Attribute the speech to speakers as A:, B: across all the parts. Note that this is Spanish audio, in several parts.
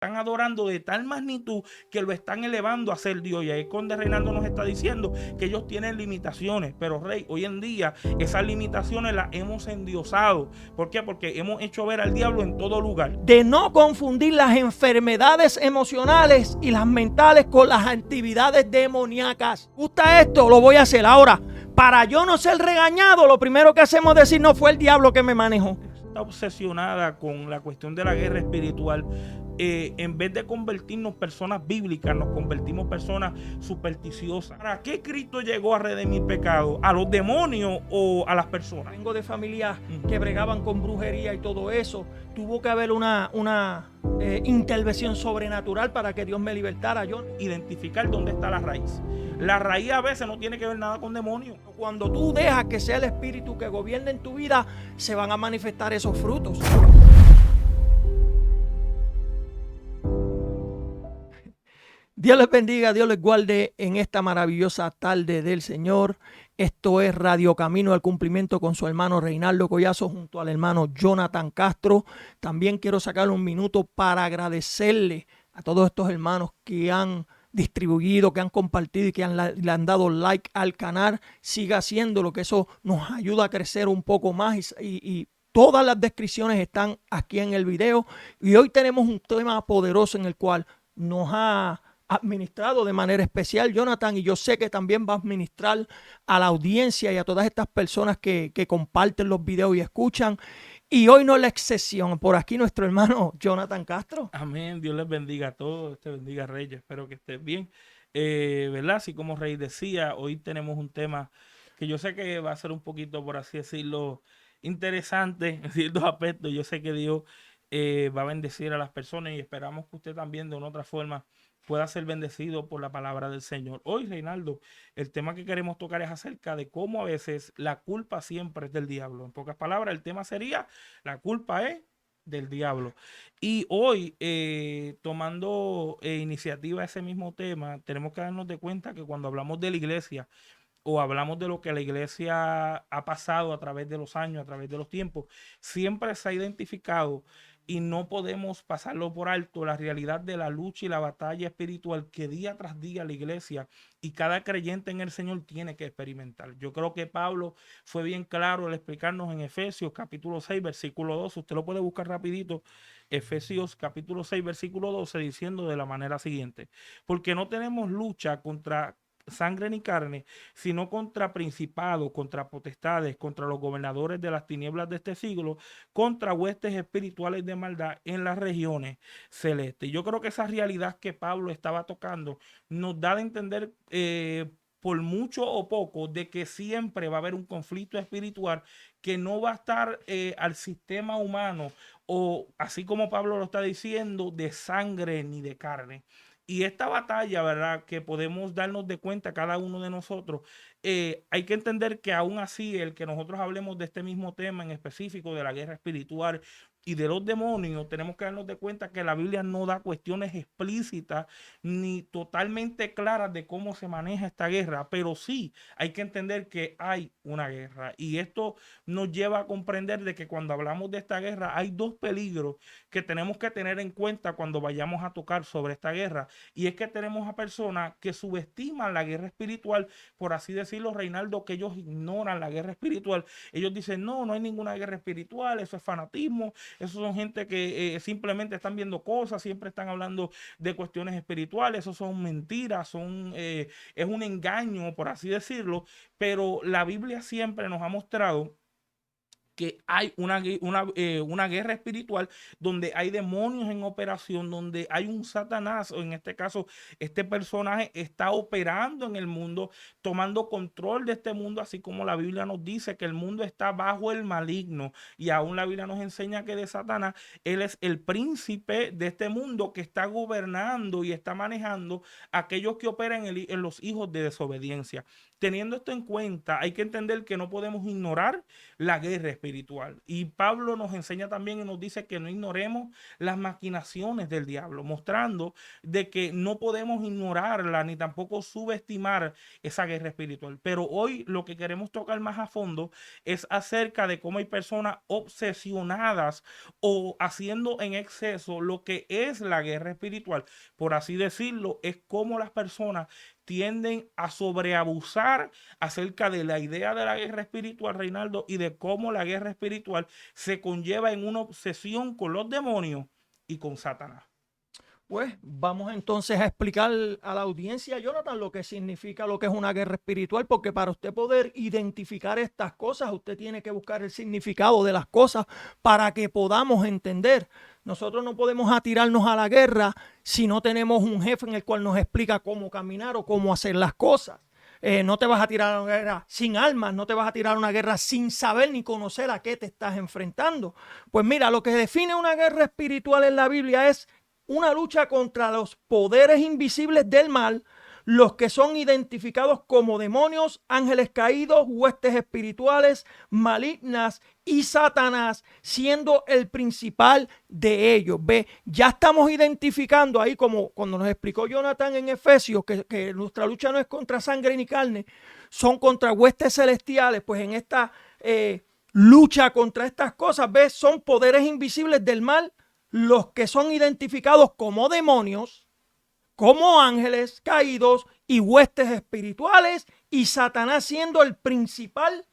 A: están adorando de tal magnitud que lo están elevando a ser Dios. Y ahí Conde Reinaldo nos está diciendo que ellos tienen limitaciones, pero Rey, hoy en día esas limitaciones las hemos endiosado. ¿Por qué? Porque hemos hecho ver al diablo en todo lugar.
B: De no confundir las enfermedades emocionales y las mentales con las actividades demoníacas. ¿Gusta esto? Lo voy a hacer ahora. Para yo no ser regañado, lo primero que hacemos es decir, no fue el diablo que me manejó.
A: Está obsesionada con la cuestión de la guerra espiritual. En vez de convertirnos personas bíblicas, nos convertimos personas supersticiosas. ¿Para qué Cristo llegó a redimir pecado? ¿A los demonios o a las personas?
B: Vengo de familias que bregaban con brujería y todo eso. Tuvo que haber una intervención sobrenatural para que Dios me libertara. Yo
A: identificar dónde está la raíz. La raíz a veces no tiene que ver nada con demonios.
B: Cuando tú dejas que sea el Espíritu que gobierne en tu vida, se van a manifestar esos frutos. Dios les bendiga, Dios les guarde en esta maravillosa tarde del Señor. Esto es Radio Camino al Cumplimiento con su hermano Reinaldo Collazo junto al hermano Jonathan Castro. También quiero sacar un minuto para agradecerle a todos estos hermanos que han distribuido, que han compartido y que le han dado like al canal. Siga haciéndolo, que eso nos ayuda a crecer un poco más y todas las descripciones están aquí en el video. Y hoy tenemos un tema poderoso en el cual nos ha administrado de manera especial Jonathan, y yo sé que también va a administrar a la audiencia y a todas estas personas que comparten los videos y escuchan. Y hoy no es la excepción. Por aquí nuestro hermano Jonathan Castro.
A: Amén. Dios les bendiga a todos. Te bendiga, Rey. Espero que estés bien. ¿Verdad? Así como Rey decía, hoy tenemos un tema que yo sé que va a ser un poquito, por así decirlo, interesante en ciertos aspectos. Yo sé que Dios va a bendecir a las personas y esperamos que usted también de una otra forma pueda ser bendecido por la palabra del Señor. Hoy, Reinaldo, el tema que queremos tocar es acerca de cómo a veces la culpa siempre es del diablo. En pocas palabras, el tema sería, la culpa es del diablo. Y hoy, tomando iniciativa a ese mismo tema, tenemos que darnos de cuenta que cuando hablamos de la iglesia, o hablamos de lo que la iglesia ha pasado a través de los años, a través de los tiempos, siempre se ha identificado y no podemos pasarlo por alto la realidad de la lucha y la batalla espiritual que día tras día la iglesia y cada creyente en el Señor tiene que experimentar. Yo creo que Pablo fue bien claro al explicarnos en Efesios capítulo 6, versículo 12. Usted lo puede buscar rapidito. Efesios capítulo 6, versículo 12, diciendo de la manera siguiente: porque no tenemos lucha contra sangre ni carne, sino contra principados, contra potestades, contra los gobernadores de las tinieblas de este siglo, contra huestes espirituales de maldad en las regiones celestes. Yo creo que esa realidad que Pablo estaba tocando nos da de entender, por mucho o poco, de que siempre va a haber un conflicto espiritual que no va a estar al sistema humano, o así como Pablo lo está diciendo, de sangre ni de carne. Y esta batalla, ¿verdad? Que podemos darnos de cuenta cada uno de nosotros, hay que entender que aún así el que nosotros hablemos de este mismo tema en específico, de la guerra espiritual y de los demonios, tenemos que darnos de cuenta que la Biblia no da cuestiones explícitas ni totalmente claras de cómo se maneja esta guerra, pero sí hay que entender que hay una guerra. Y esto nos lleva a comprender de que cuando hablamos de esta guerra hay dos peligros que tenemos que tener en cuenta cuando vayamos a tocar sobre esta guerra. Y es que tenemos a personas que subestiman la guerra espiritual, por así decirlo, Reinaldo, que ellos ignoran la guerra espiritual. Ellos dicen, no, no hay ninguna guerra espiritual, eso es fanatismo, eso son gente que simplemente están viendo cosas, siempre están hablando de cuestiones espirituales, eso son mentiras, es un engaño, por así decirlo. Pero la Biblia siempre nos ha mostrado que hay una guerra espiritual donde hay demonios en operación, donde hay un Satanás, o en este caso, este personaje está operando en el mundo, tomando control de este mundo, así como la Biblia nos dice que el mundo está bajo el maligno. Y aún la Biblia nos enseña que de Satanás, él es el príncipe de este mundo que está gobernando y está manejando a aquellos que operan en los hijos de desobediencia. Teniendo esto en cuenta, hay que entender que no podemos ignorar la guerra espiritual. espiritual. Y Pablo nos enseña también y nos dice que no ignoremos las maquinaciones del diablo, mostrando de que no podemos ignorarla ni tampoco subestimar esa guerra espiritual. Pero hoy lo que queremos tocar más a fondo es acerca de cómo hay personas obsesionadas o haciendo en exceso lo que es la guerra espiritual. Por así decirlo, es como las personas tienden a sobreabusar acerca de la idea de la guerra espiritual, Reinaldo, y de cómo la guerra espiritual se conlleva en una obsesión con los demonios y con Satanás.
B: Pues vamos entonces a explicar a la audiencia, Jonathan, lo que significa lo que es una guerra espiritual, porque para usted poder identificar estas cosas, usted tiene que buscar el significado de las cosas para que podamos entender. Nosotros no podemos atirarnos a la guerra si no tenemos un jefe en el cual nos explica cómo caminar o cómo hacer las cosas. No te vas a tirar a una guerra sin armas, no te vas a tirar a una guerra sin saber ni conocer a qué te estás enfrentando. Pues mira, lo que define una guerra espiritual en la Biblia es una lucha contra los poderes invisibles del mal, los que son identificados como demonios, ángeles caídos, huestes espirituales, malignas y Satanás, siendo el principal de ellos. Ve, ya estamos identificando ahí, como cuando nos explicó Jonathan en Efesios, que nuestra lucha no es contra sangre ni carne, son contra huestes celestiales. Pues en esta lucha contra estas cosas, ¿ves? Son poderes invisibles del mal, los que son identificados como demonios, como ángeles caídos y huestes espirituales, y Satanás siendo el principal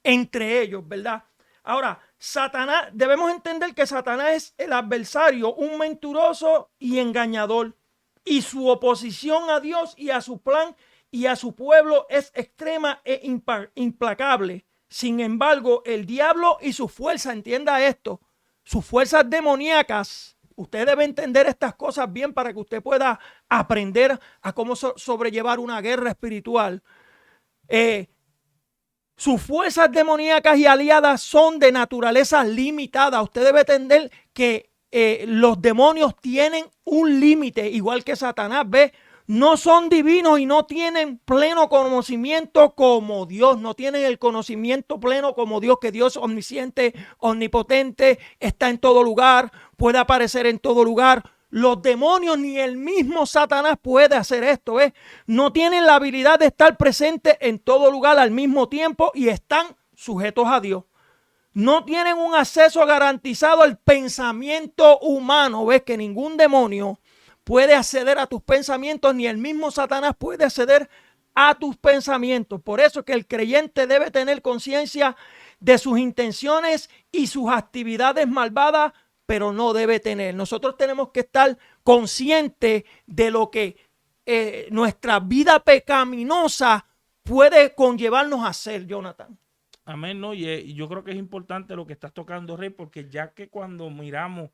B: entre ellos, ¿verdad? Ahora, Satanás, debemos entender que Satanás es el adversario, un mentiroso y engañador, y su oposición a Dios y a su plan y a su pueblo es extrema e implacable. Sin embargo, el diablo y su fuerza, entienda esto, sus fuerzas demoníacas, usted debe entender estas cosas bien para que usted pueda aprender a cómo sobrellevar una guerra espiritual. Sus fuerzas demoníacas y aliadas son de naturaleza limitada. Usted debe entender que los demonios tienen un límite, igual que Satanás, ¿ve? No son divinos y no tienen pleno conocimiento como Dios, no tienen el conocimiento pleno como Dios, que Dios es omnisciente, omnipotente, está en todo lugar, puede aparecer en todo lugar. Los demonios ni el mismo Satanás puede hacer esto, ¿eh? No tienen la habilidad de estar presentes en todo lugar al mismo tiempo y están sujetos a Dios. No tienen un acceso garantizado al pensamiento humano. Ves que ningún demonio puede acceder a tus pensamientos, ni el mismo Satanás puede acceder a tus pensamientos. Por eso es que el creyente debe tener conciencia de sus intenciones y sus actividades malvadas, pero no debe tener. Nosotros tenemos que estar conscientes de lo que nuestra vida pecaminosa puede conllevarnos a hacer, Jonathan.
A: Amén, ¿no? Y yo creo que es importante lo que estás tocando, Rey, porque ya que cuando miramos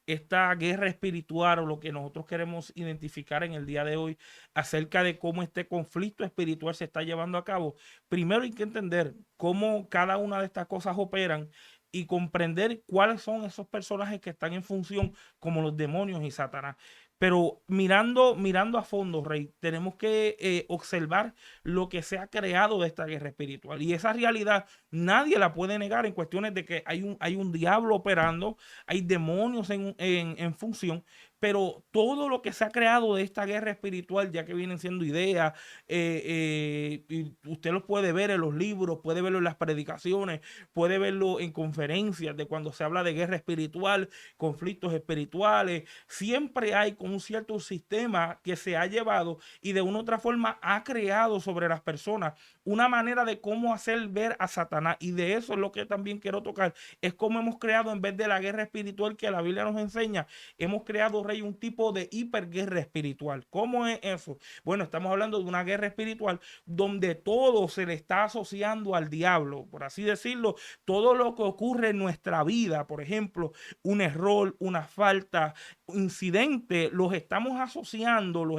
A: esta guerra espiritual o lo que nosotros queremos identificar en el día de hoy acerca de cómo este conflicto espiritual se está llevando a cabo, primero hay que entender cómo cada una de estas cosas operan y comprender cuáles son esos personajes que están en función como los demonios y Satanás. Pero mirando a fondo, Rey, tenemos que observar lo que se ha creado de esta guerra espiritual. Y esa realidad nadie la puede negar en cuestiones de que hay un diablo operando, hay demonios en función, pero todo lo que se ha creado de esta guerra espiritual, ya que vienen siendo ideas, y usted lo puede ver en los libros, puede verlo en las predicaciones, puede verlo en conferencias de cuando se habla de guerra espiritual, conflictos espirituales, siempre hay con un cierto sistema que se ha llevado y de una u otra forma ha creado sobre las personas una manera de cómo hacer ver a Satanás. Y de eso es lo que también quiero tocar, es cómo hemos creado, en vez de la guerra espiritual que la Biblia nos enseña, hemos creado, Rey, un tipo de hiperguerra espiritual. ¿Cómo es eso? Bueno, estamos hablando de una guerra espiritual donde todo se le está asociando al diablo, por así decirlo. Todo lo que ocurre en nuestra vida, por ejemplo, un error, una falta, incidente, los estamos asociando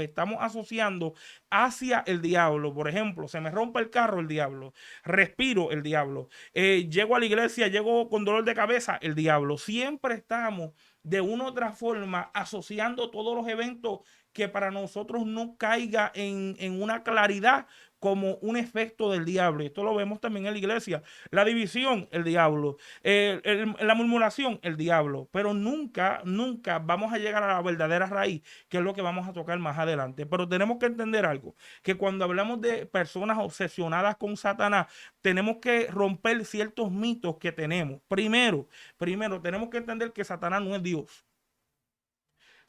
A: hacia el diablo. Por ejemplo, se me rompe el carro, el diablo. Respiro, el diablo. Llego a la iglesia, llego con dolor de cabeza, el diablo. Siempre estamos de una u otra forma asociando todos los eventos que para nosotros no caiga en una claridad como un efecto del diablo. Esto lo vemos también en la iglesia. La división, el diablo. La murmuración, el diablo. Pero nunca, nunca vamos a llegar a la verdadera raíz, que es lo que vamos a tocar más adelante. Pero tenemos que entender algo, que cuando hablamos de personas obsesionadas con Satanás, tenemos que romper ciertos mitos que tenemos. Primero, tenemos que entender que Satanás no es Dios.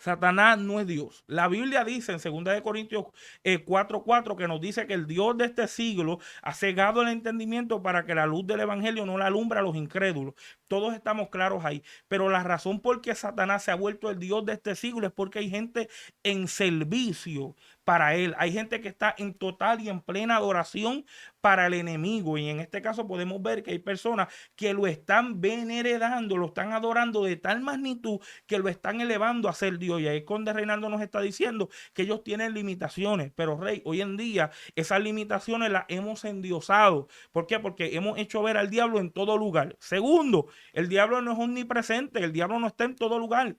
A: Satanás no es Dios. La Biblia dice en 2 de Corintios 4:4 que nos dice que el Dios de este siglo ha cegado el entendimiento para que la luz del evangelio no la alumbre a los incrédulos. Todos estamos claros ahí. Pero la razón por qué Satanás se ha vuelto el Dios de este siglo es porque hay gente en servicio para él. Hay gente que está en total y en plena adoración para el enemigo. Y en este caso podemos ver que hay personas que lo están venerando, lo están adorando de tal magnitud que lo están elevando a ser Dios. Y ahí Conde Reinaldo nos está diciendo que ellos tienen limitaciones. Pero Rey, hoy en día esas limitaciones las hemos endiosado. ¿Por qué? Porque hemos hecho ver al diablo en todo lugar. Segundo, el diablo no es omnipresente, el diablo no está en todo lugar.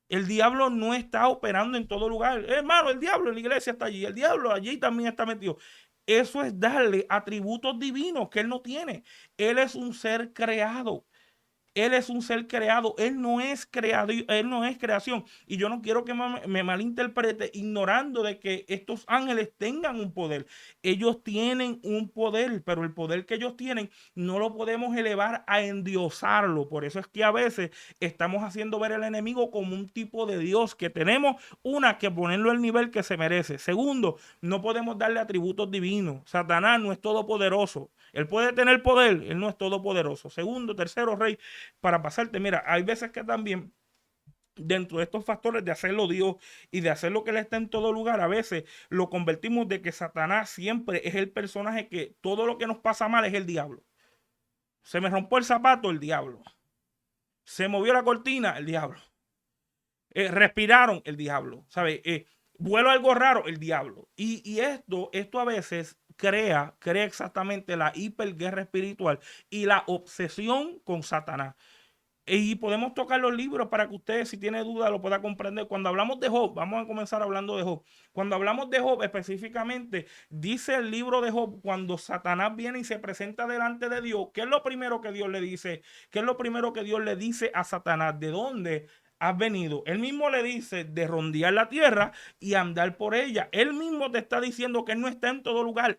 A: El diablo no está operando en todo lugar. Hermano, el diablo en la iglesia está allí. El diablo allí también está metido. Eso es darle atributos divinos que él no tiene. Él es un ser creado. Él es un ser creado, él no es creado, él no es creación. Y yo no quiero que me malinterprete ignorando de que estos ángeles tengan un poder. Ellos tienen un poder, pero el poder que ellos tienen no lo podemos elevar a endiosarlo. Por eso es que a veces estamos haciendo ver al enemigo como un tipo de Dios que tenemos, que ponerlo al nivel que se merece. Segundo, no podemos darle atributos divinos. Satanás no es todopoderoso. Él puede tener poder, él no es todopoderoso. Segundo, tercero, Rey, para pasarte, mira, hay veces que también dentro de estos factores de hacerlo Dios y de hacer lo que Él está en todo lugar, a veces lo convertimos de que Satanás siempre es el personaje que todo lo que nos pasa mal es el diablo. Se me rompió el zapato, el diablo. Se movió la cortina, el diablo. Respiraron, el diablo. ¿Sabes? Vuelo algo raro, el diablo. Y esto a veces crea exactamente la hiperguerra espiritual y la obsesión con Satanás. Y podemos tocar los libros para que usted, si tiene duda, lo pueda comprender. Cuando hablamos de Job, vamos a comenzar hablando de Job. Cuando hablamos de Job específicamente, dice el libro de Job, cuando Satanás viene y se presenta delante de Dios, ¿qué es lo primero que Dios le dice? ¿Qué es lo primero que Dios le dice a Satanás? ¿De dónde has venido? Él mismo le dice de rondear la tierra y andar por ella. Él mismo te está diciendo que él no está en todo lugar.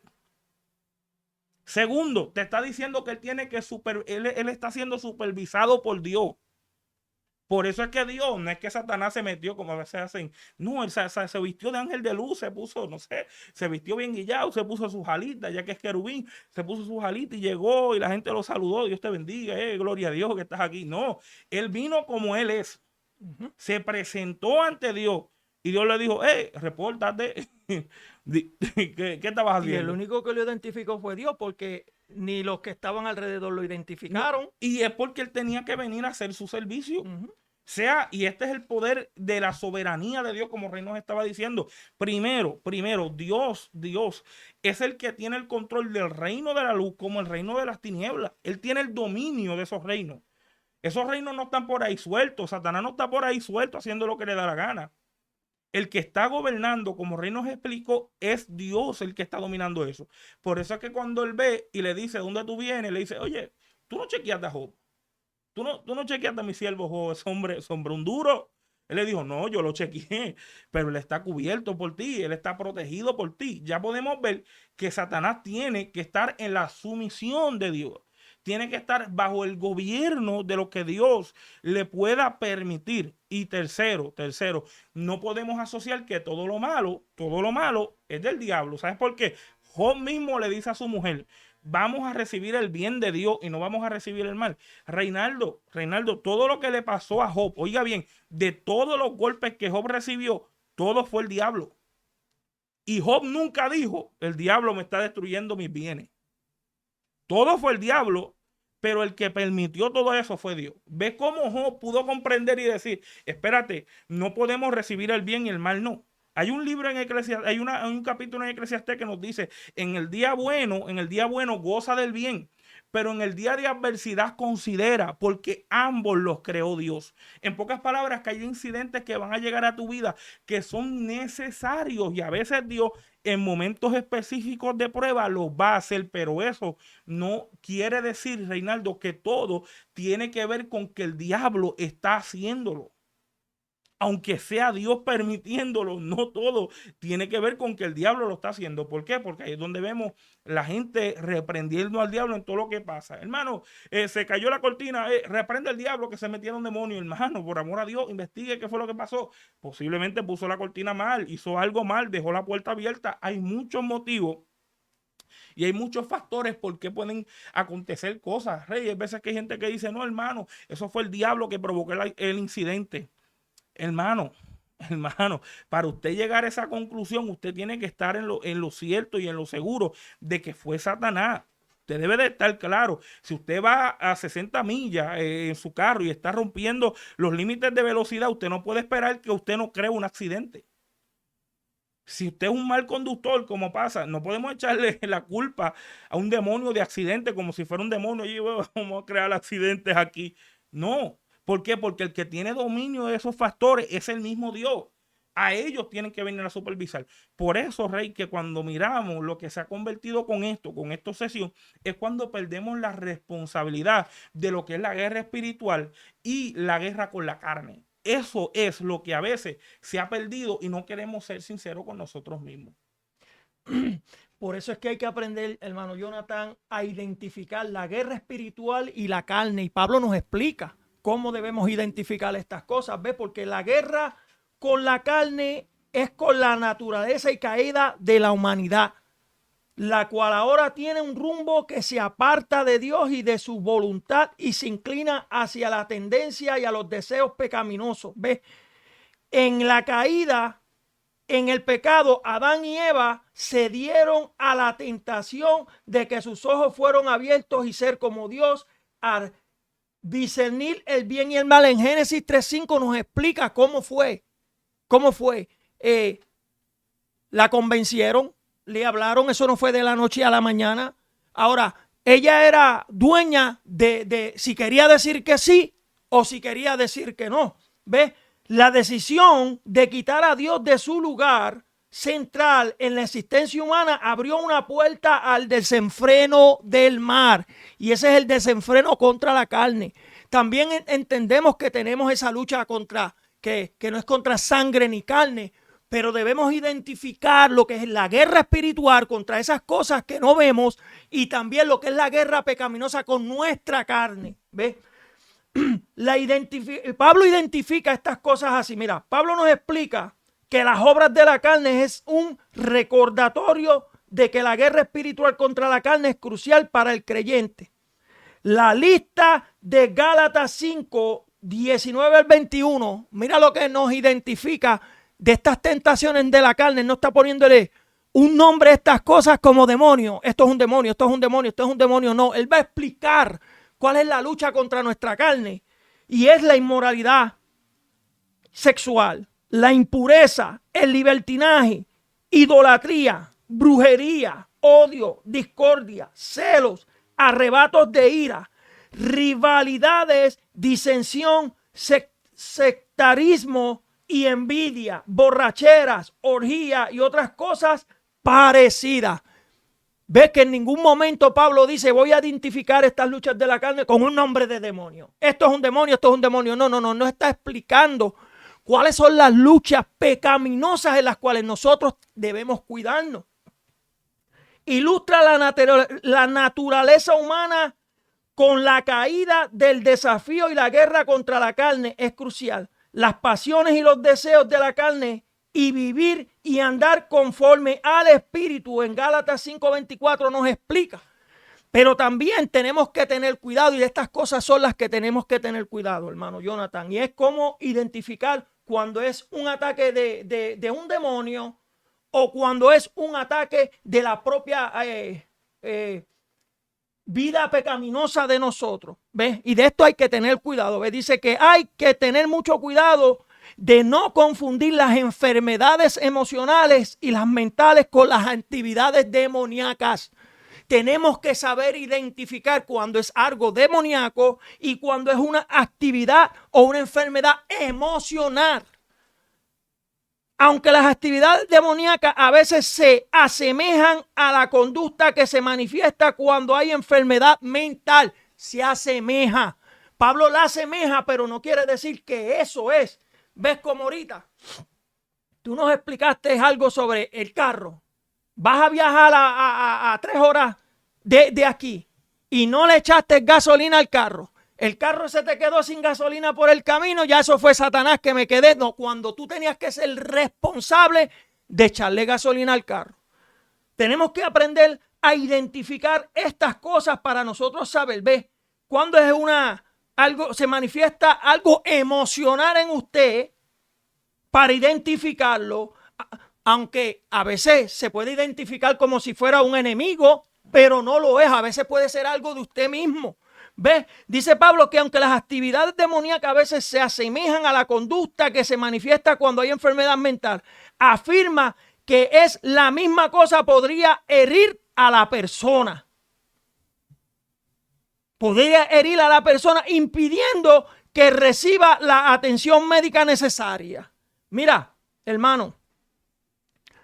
A: Segundo, te está diciendo que él tiene que él está siendo supervisado por Dios. Por eso es que Dios, no es que Satanás se metió como a veces hacen, no, él se vistió de ángel de luz, se puso, no sé, se vistió bien guillado, se puso sus alitas, ya que es querubín, se puso sus alitas y llegó y la gente lo saludó, Dios te bendiga, gloria a Dios que estás aquí. No, él vino como él es, se presentó ante Dios y Dios le dijo, repórtate. ¿Qué estabas haciendo?
B: Y el único que lo identificó fue Dios, porque ni los que estaban alrededor lo identificaron.
A: Y es porque él tenía que venir a hacer su servicio. Y este es el poder de la soberanía de Dios, como Rey nos estaba diciendo. Primero, Dios es el que tiene el control del reino de la luz como el reino de las tinieblas. Él tiene el dominio de esos reinos. Esos reinos no están por ahí sueltos. Satanás no está por ahí suelto haciendo lo que le da la gana. El que está gobernando, como Rey nos explicó, es Dios el que está dominando eso. Por eso es que cuando él ve y le dice, ¿dónde tú vienes? Le dice, oye, tú no chequeaste a Job. Tú no chequeaste a mi siervo Job, ese hombre un duro. Él le dijo, no, yo lo chequeé, pero él está cubierto por ti, él está protegido por ti. Ya podemos ver que Satanás tiene que estar en la sumisión de Dios. Tiene que estar bajo el gobierno de lo que Dios le pueda permitir. Y tercero, no podemos asociar que todo lo malo es del diablo. ¿Sabes por qué? Job mismo le dice a su mujer, vamos a recibir el bien de Dios y no vamos a recibir el mal. Reinaldo, todo lo que le pasó a Job, oiga bien, de todos los golpes que Job recibió, todo fue el diablo. Y Job nunca dijo, el diablo me está destruyendo mis bienes. Todo fue el diablo, pero el que permitió todo eso fue Dios. ¿Ves cómo Job pudo comprender y decir, espérate, no podemos recibir el bien y el mal no? Hay un libro en Eclesiastés, hay un capítulo en Eclesiastés que nos dice, en el día bueno goza del bien, pero en el día de adversidad considera, porque ambos los creó Dios. En pocas palabras, que hay incidentes que van a llegar a tu vida que son necesarios y a veces Dios en momentos específicos de prueba los va a hacer, pero eso no quiere decir, Reinaldo, que todo tiene que ver con que el diablo está haciéndolo. Aunque sea Dios permitiéndolo, no todo tiene que ver con que el diablo lo está haciendo. ¿Por qué? Porque ahí es donde vemos la gente reprendiendo al diablo en todo lo que pasa. Hermano, se cayó la cortina, reprende al diablo que se metiera un demonio. Hermano, por amor a Dios, investigue qué fue lo que pasó. Posiblemente puso la cortina mal, hizo algo mal, dejó la puerta abierta. Hay muchos motivos. Y hay muchos factores por qué pueden acontecer cosas. Rey, hay veces que hay gente que dice, no, hermano, eso fue el diablo que provocó el incidente. Hermano, hermano, para usted llegar a esa conclusión, usted tiene que estar en lo cierto y en lo seguro de que fue Satanás. Usted debe de estar claro. Si usted va a 60 millas en su carro y está rompiendo los límites de velocidad, usted no puede esperar que usted no cree un accidente. Si usted es un mal conductor, como pasa, no podemos echarle la culpa a un demonio de accidente como si fuera un demonio y vamos a crear accidentes aquí. No. ¿Por qué? Porque el que tiene dominio de esos factores es el mismo Dios. A ellos tienen que venir a supervisar. Por eso, Rey, que cuando miramos lo que se ha convertido con esta obsesión, es cuando perdemos la responsabilidad de lo que es la guerra espiritual y la guerra con la carne. Eso es lo que a veces se ha perdido y no queremos ser sinceros con nosotros mismos.
B: Por eso es que hay que aprender, hermano Jonathan, a identificar la guerra espiritual y la carne. Y Pablo nos explica cómo debemos identificar estas cosas, ¿ves? Porque la guerra con la carne es con la naturaleza y caída de la humanidad, la cual ahora tiene un rumbo que se aparta de Dios y de su voluntad y se inclina hacia la tendencia y a los deseos pecaminosos, ¿ves? En la caída, en el pecado, Adán y Eva se dieron a la tentación de que sus ojos fueron abiertos y ser como Dios, al discernir el bien y el mal. En Génesis 3:5 nos explica cómo fue. La convencieron, le hablaron, eso no fue de la noche a la mañana. Ahora, ella era dueña de si quería decir que sí o si quería decir que no. ¿Ves? La decisión de quitar a Dios de su lugar central en la existencia humana abrió una puerta al desenfreno del mar, y ese es el desenfreno contra la carne. También entendemos que tenemos esa lucha contra, que no es contra sangre ni carne, pero debemos identificar lo que es la guerra espiritual contra esas cosas que no vemos y también lo que es la guerra pecaminosa con nuestra carne. ¿Ves? Pablo identifica estas cosas así. Mira, Pablo nos explica que las obras de la carne es un recordatorio de que la guerra espiritual contra la carne es crucial para el creyente. La lista de Gálatas 5, 19 al 21, mira lo que nos identifica de estas tentaciones de la carne. No está poniéndole un nombre a estas cosas como demonio. Esto es un demonio, esto es un demonio, esto es un demonio. No, él va a explicar cuál es la lucha contra nuestra carne. Y es la inmoralidad sexual, la impureza, el libertinaje, idolatría, brujería, odio, discordia, celos, arrebatos de ira, rivalidades, disensión, sectarismo y envidia, borracheras, orgía y otras cosas parecidas. Ves que en ningún momento Pablo dice voy a identificar estas luchas de la carne con un nombre de demonio. Esto es un demonio, esto es un demonio. No está explicando cuáles son las luchas pecaminosas en las cuales nosotros debemos cuidarnos. Ilustra la naturaleza humana con la caída del desafío y la guerra contra la carne es crucial. Las pasiones y los deseos de la carne y vivir y andar conforme al Espíritu. En Gálatas 5:24 nos explica. Pero también tenemos que tener cuidado, y de estas cosas son las que tenemos que tener cuidado, hermano Jonathan. Y es cómo identificar cuando es un ataque de un demonio o cuando es un ataque de la propia vida pecaminosa de nosotros. ¿Ves? Y de esto hay que tener cuidado. ¿Ves? Dice que hay que tener mucho cuidado de no confundir las enfermedades emocionales y las mentales con las actividades demoníacas. tenemos que saber identificar cuando es algo demoníaco y cuando es una actividad o una enfermedad emocional. Aunque las actividades demoníacas a veces se asemejan a la conducta que se manifiesta cuando hay enfermedad mental, se asemeja. Pablo la asemeja, pero no quiere decir que eso es. ¿Ves como ahorita? Tú nos explicaste algo sobre el carro. Vas a viajar a 3 horas de aquí y no le echaste gasolina al carro. El carro se te quedó sin gasolina por el camino, ya eso fue Satanás que me quedé. No, cuando tú tenías que ser responsable de echarle gasolina al carro. Tenemos que aprender a identificar estas cosas para nosotros saber, ¿ves? Cuando es algo, se manifiesta algo emocional en usted, para identificarlo, aunque a veces se puede identificar como si fuera un enemigo, pero no lo es. A veces puede ser algo de usted mismo. ¿Ves? Dice Pablo que aunque las actividades demoníacas a veces se asemejan a la conducta que se manifiesta cuando hay enfermedad mental, afirma que es la misma cosa, podría herir a la persona. Podría herir a la persona impidiendo que reciba la atención médica necesaria. Mira, hermano,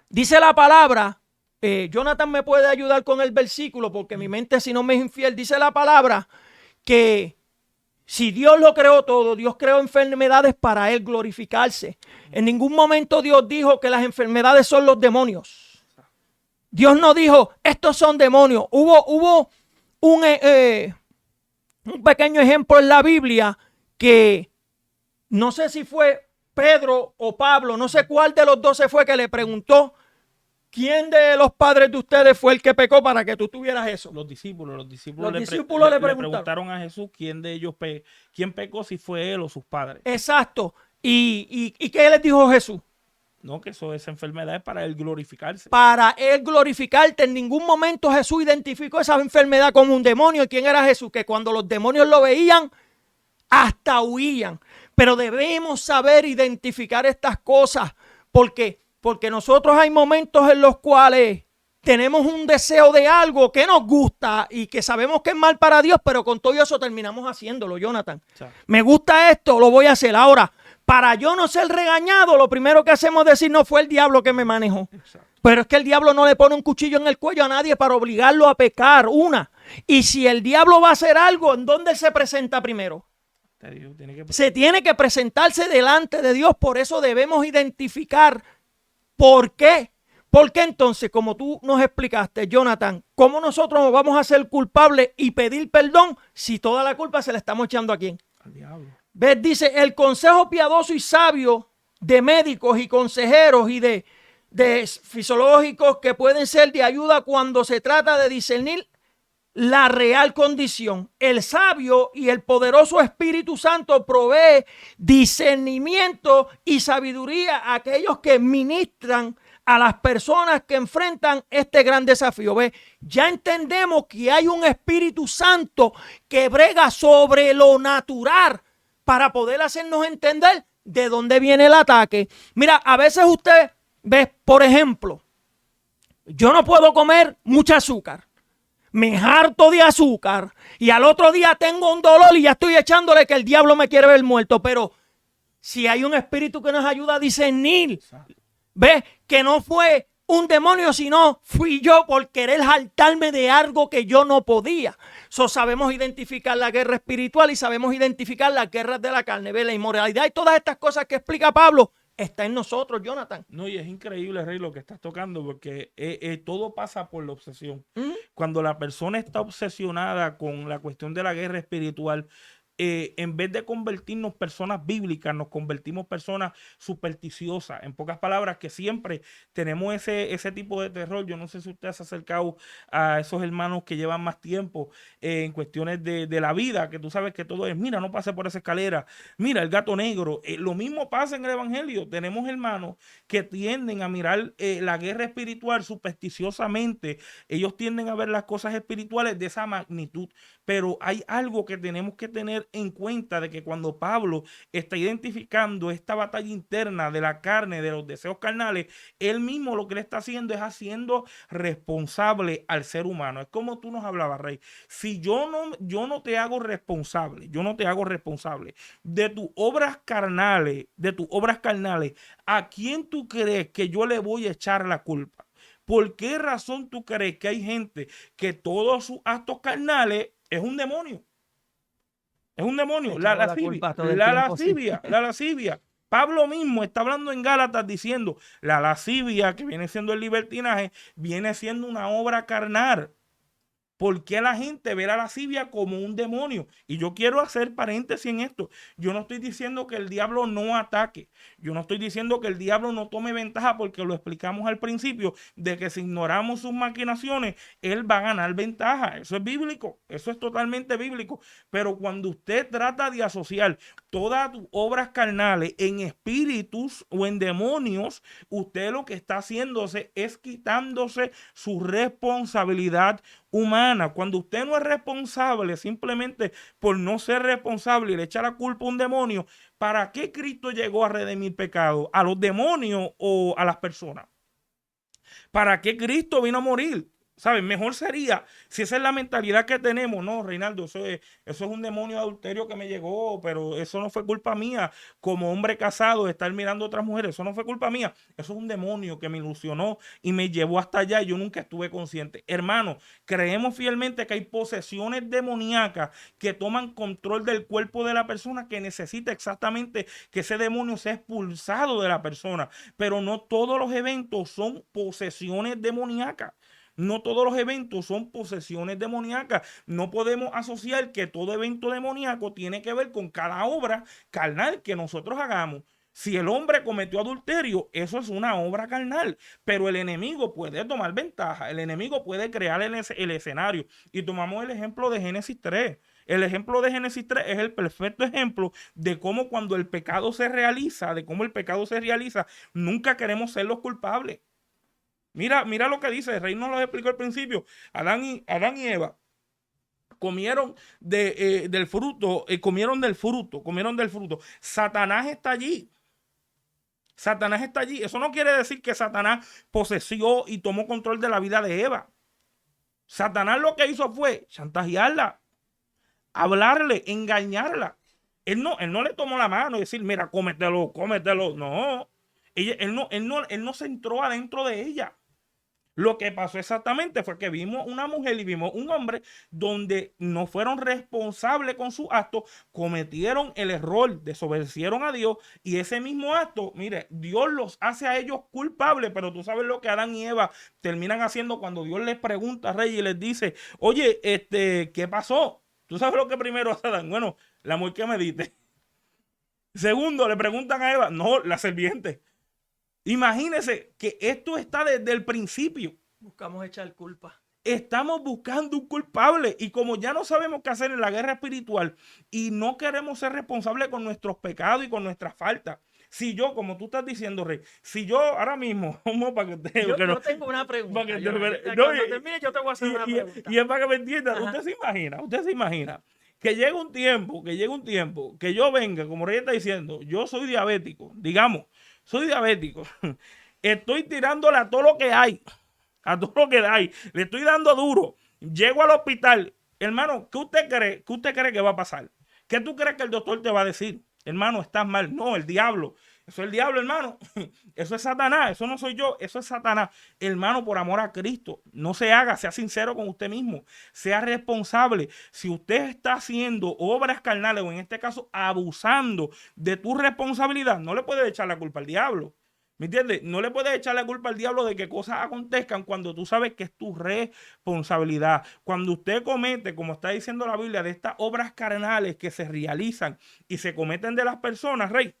B: dice la palabra, Jonathan me puede ayudar con el versículo porque mi mente si no me es infiel, dice la palabra que si Dios lo creó todo, Dios creó enfermedades para Él glorificarse. En ningún momento Dios dijo que las enfermedades son los demonios. Dios no dijo, estos son demonios. Hubo un pequeño ejemplo en la Biblia que no sé si fue Pedro o Pablo, no sé cuál de los dos se fue, que le preguntó, ¿quién de los padres de ustedes fue el que pecó para que tú tuvieras eso?
A: Los discípulos
B: le
A: preguntaron a Jesús quién de ellos quién pecó, si fue él o sus padres.
B: Exacto. ¿Y qué les dijo Jesús?
A: No, que esa enfermedad es para él glorificarse.
B: Para él glorificarte. En ningún momento Jesús identificó esa enfermedad como un demonio. ¿Y quién era Jesús? Que cuando los demonios lo veían, hasta huían. Pero debemos saber identificar estas cosas. Porque nosotros hay momentos en los cuales tenemos un deseo de algo que nos gusta y que sabemos que es mal para Dios, pero con todo eso terminamos haciéndolo, Jonathan. Me gusta esto, lo voy a hacer. Ahora, para yo no ser regañado, lo primero que hacemos es decir, no fue el diablo que me manejó. Exacto. Pero es que el diablo no le pone un cuchillo en el cuello a nadie para obligarlo a pecar, Y si el diablo va a hacer algo, ¿en dónde él se presenta primero? Se tiene que presentarse delante de Dios. Por eso debemos identificar por qué. Porque entonces, como tú nos explicaste, Jonathan, ¿cómo nosotros nos vamos a ser culpables y pedir perdón si toda la culpa se la estamos echando a quién?
A: Al diablo.
B: ¿Ves? Dice, el consejo piadoso y sabio de médicos y consejeros y de fisiológicos que pueden ser de ayuda cuando se trata de discernir la real condición. El sabio y el poderoso Espíritu Santo provee discernimiento y sabiduría a aquellos que ministran a las personas que enfrentan este gran desafío. ¿Ves? Ya entendemos que hay un Espíritu Santo que brega sobre lo natural para poder hacernos entender de dónde viene el ataque. Mira, a veces usted ve, por ejemplo, yo no puedo comer mucho azúcar. Me harto de azúcar y al otro día tengo un dolor y ya estoy echándole que el diablo me quiere ver muerto. Pero si hay un espíritu que nos ayuda a discernir, ¿ves? Que no fue un demonio, sino fui yo por querer jaltarme de algo que yo no podía. Sabemos identificar la guerra espiritual y sabemos identificar las guerras de la carne. ¿Ves? La inmoralidad y todas estas cosas que explica Pablo está en nosotros, Jonathan.
A: No, y es increíble, Rey, lo que estás tocando, porque todo pasa por la obsesión. Cuando la persona está obsesionada con la cuestión de la guerra espiritual, en vez de convertirnos personas bíblicas, nos convertimos personas supersticiosas. En pocas palabras, que siempre tenemos ese tipo de terror. Yo no sé si usted se ha acercado a esos hermanos que llevan más tiempo en cuestiones de la vida, que tú sabes que todo es, mira, no pase por esa escalera, mira, el gato negro. Lo mismo pasa en el evangelio. Tenemos hermanos que tienden a mirar la guerra espiritual supersticiosamente. Ellos tienden a ver las cosas espirituales de esa magnitud. Pero hay algo que tenemos que tener en cuenta de que cuando Pablo está identificando esta batalla interna de la carne, de los deseos carnales, él mismo lo que le está haciendo es haciendo responsable al ser humano. Es como tú nos hablabas, Rey. Si yo no te hago responsable, yo no te hago responsable de tus obras carnales, ¿a quién tú crees que yo le voy a echar la culpa? ¿Por qué razón tú crees que hay gente que todos sus actos carnales es un demonio? Es un demonio. La lascivia, la lascivia. Pablo mismo está hablando en Gálatas diciendo, la lascivia, que viene siendo el libertinaje, viene siendo una obra carnal. ¿Por qué la gente ve la lascivia como un demonio? Y yo quiero hacer paréntesis en esto. Yo no estoy diciendo que el diablo no ataque. Yo no estoy diciendo que el diablo no tome ventaja, porque lo explicamos al principio, de que si ignoramos sus maquinaciones, él va a ganar ventaja. Eso es bíblico. Eso es totalmente bíblico. Pero cuando usted trata de asociar todas tus obras carnales en espíritus o en demonios, usted lo que está haciéndose es quitándose su responsabilidad humana. Cuando usted no es responsable simplemente por no ser responsable y le echa la culpa a un demonio, ¿para qué Cristo llegó a redimir pecado? ¿A los demonios o a las personas? ¿Para qué Cristo vino a morir? ¿Sabes? Mejor sería, si esa es la mentalidad que tenemos, no, Reinaldo, eso es un demonio de adulterio que me llegó, pero eso no fue culpa mía, como hombre casado, de estar mirando a otras mujeres, eso no fue culpa mía, eso es un demonio que me ilusionó y me llevó hasta allá y yo nunca estuve consciente. Hermano, creemos fielmente que hay posesiones demoníacas que toman control del cuerpo de la persona, que necesita exactamente que ese demonio sea expulsado de la persona, pero no todos los eventos son posesiones demoníacas. No todos los eventos son posesiones demoníacas. No podemos asociar que todo evento demoníaco tiene que ver con cada obra carnal que nosotros hagamos. Si el hombre cometió adulterio, eso es una obra carnal, pero el enemigo puede tomar ventaja, el enemigo puede crear el escenario. Y tomamos el ejemplo de Génesis 3. El ejemplo de Génesis 3 es el perfecto ejemplo de cómo cuando el pecado se realiza, nunca queremos ser los culpables. Mira lo que dice, el rey nos lo explicó al principio. Adán y Eva comieron del fruto, comieron del fruto. Satanás está allí. Eso no quiere decir que Satanás posesió y tomó control de la vida de Eva. Satanás lo que hizo fue chantajearla, hablarle, engañarla. Él no le tomó la mano y decir, mira, cómetelo. No. Él no se entró adentro de ella. Lo que pasó exactamente fue que vimos una mujer y vimos un hombre donde no fueron responsables con su acto, cometieron el error, desobedecieron a Dios, y ese mismo acto, mire, Dios los hace a ellos culpables. Pero tú sabes lo que Adán y Eva terminan haciendo cuando Dios les pregunta, Rey, y les dice, oye, ¿qué pasó? ¿Tú sabes lo que primero hace Adán? Bueno, la mujer que medite. Segundo, le preguntan a Eva, no, la serpiente. Imagínense que esto está desde el principio.
B: Buscamos echar culpa.
A: Estamos buscando un culpable, y como ya no sabemos qué hacer en la guerra espiritual y no queremos ser responsables con nuestros pecados y con nuestras faltas. Si yo, como tú estás diciendo, Rey, si yo ahora mismo, para que te,
B: yo
A: no,
B: tengo una pregunta.
A: Cuando
B: termine, yo te voy a hacer una pregunta.
A: Y es para que me entiendan. Usted se imagina que llega un tiempo, que yo venga, como Rey está diciendo, yo soy diabético, digamos, soy diabético, estoy tirándole a todo lo que hay, le estoy dando duro, llego al hospital, hermano, ¿qué usted cree que va a pasar? ¿Qué tú crees que el doctor te va a decir? Hermano, estás mal. No, el diablo. Eso es el diablo, hermano. Eso es Satanás. Eso no soy yo. Eso es Satanás. Hermano, por amor a Cristo, no se haga. Sea sincero con usted mismo. Sea responsable. Si usted está haciendo obras carnales, o en este caso abusando de tu responsabilidad, no le puedes echar la culpa al diablo. ¿Me entiendes? No le puedes echar la culpa al diablo de que cosas acontezcan cuando tú sabes que es tu responsabilidad. Cuando usted comete, como está diciendo la Biblia, de estas obras carnales que se realizan y se cometen de las personas, Rey,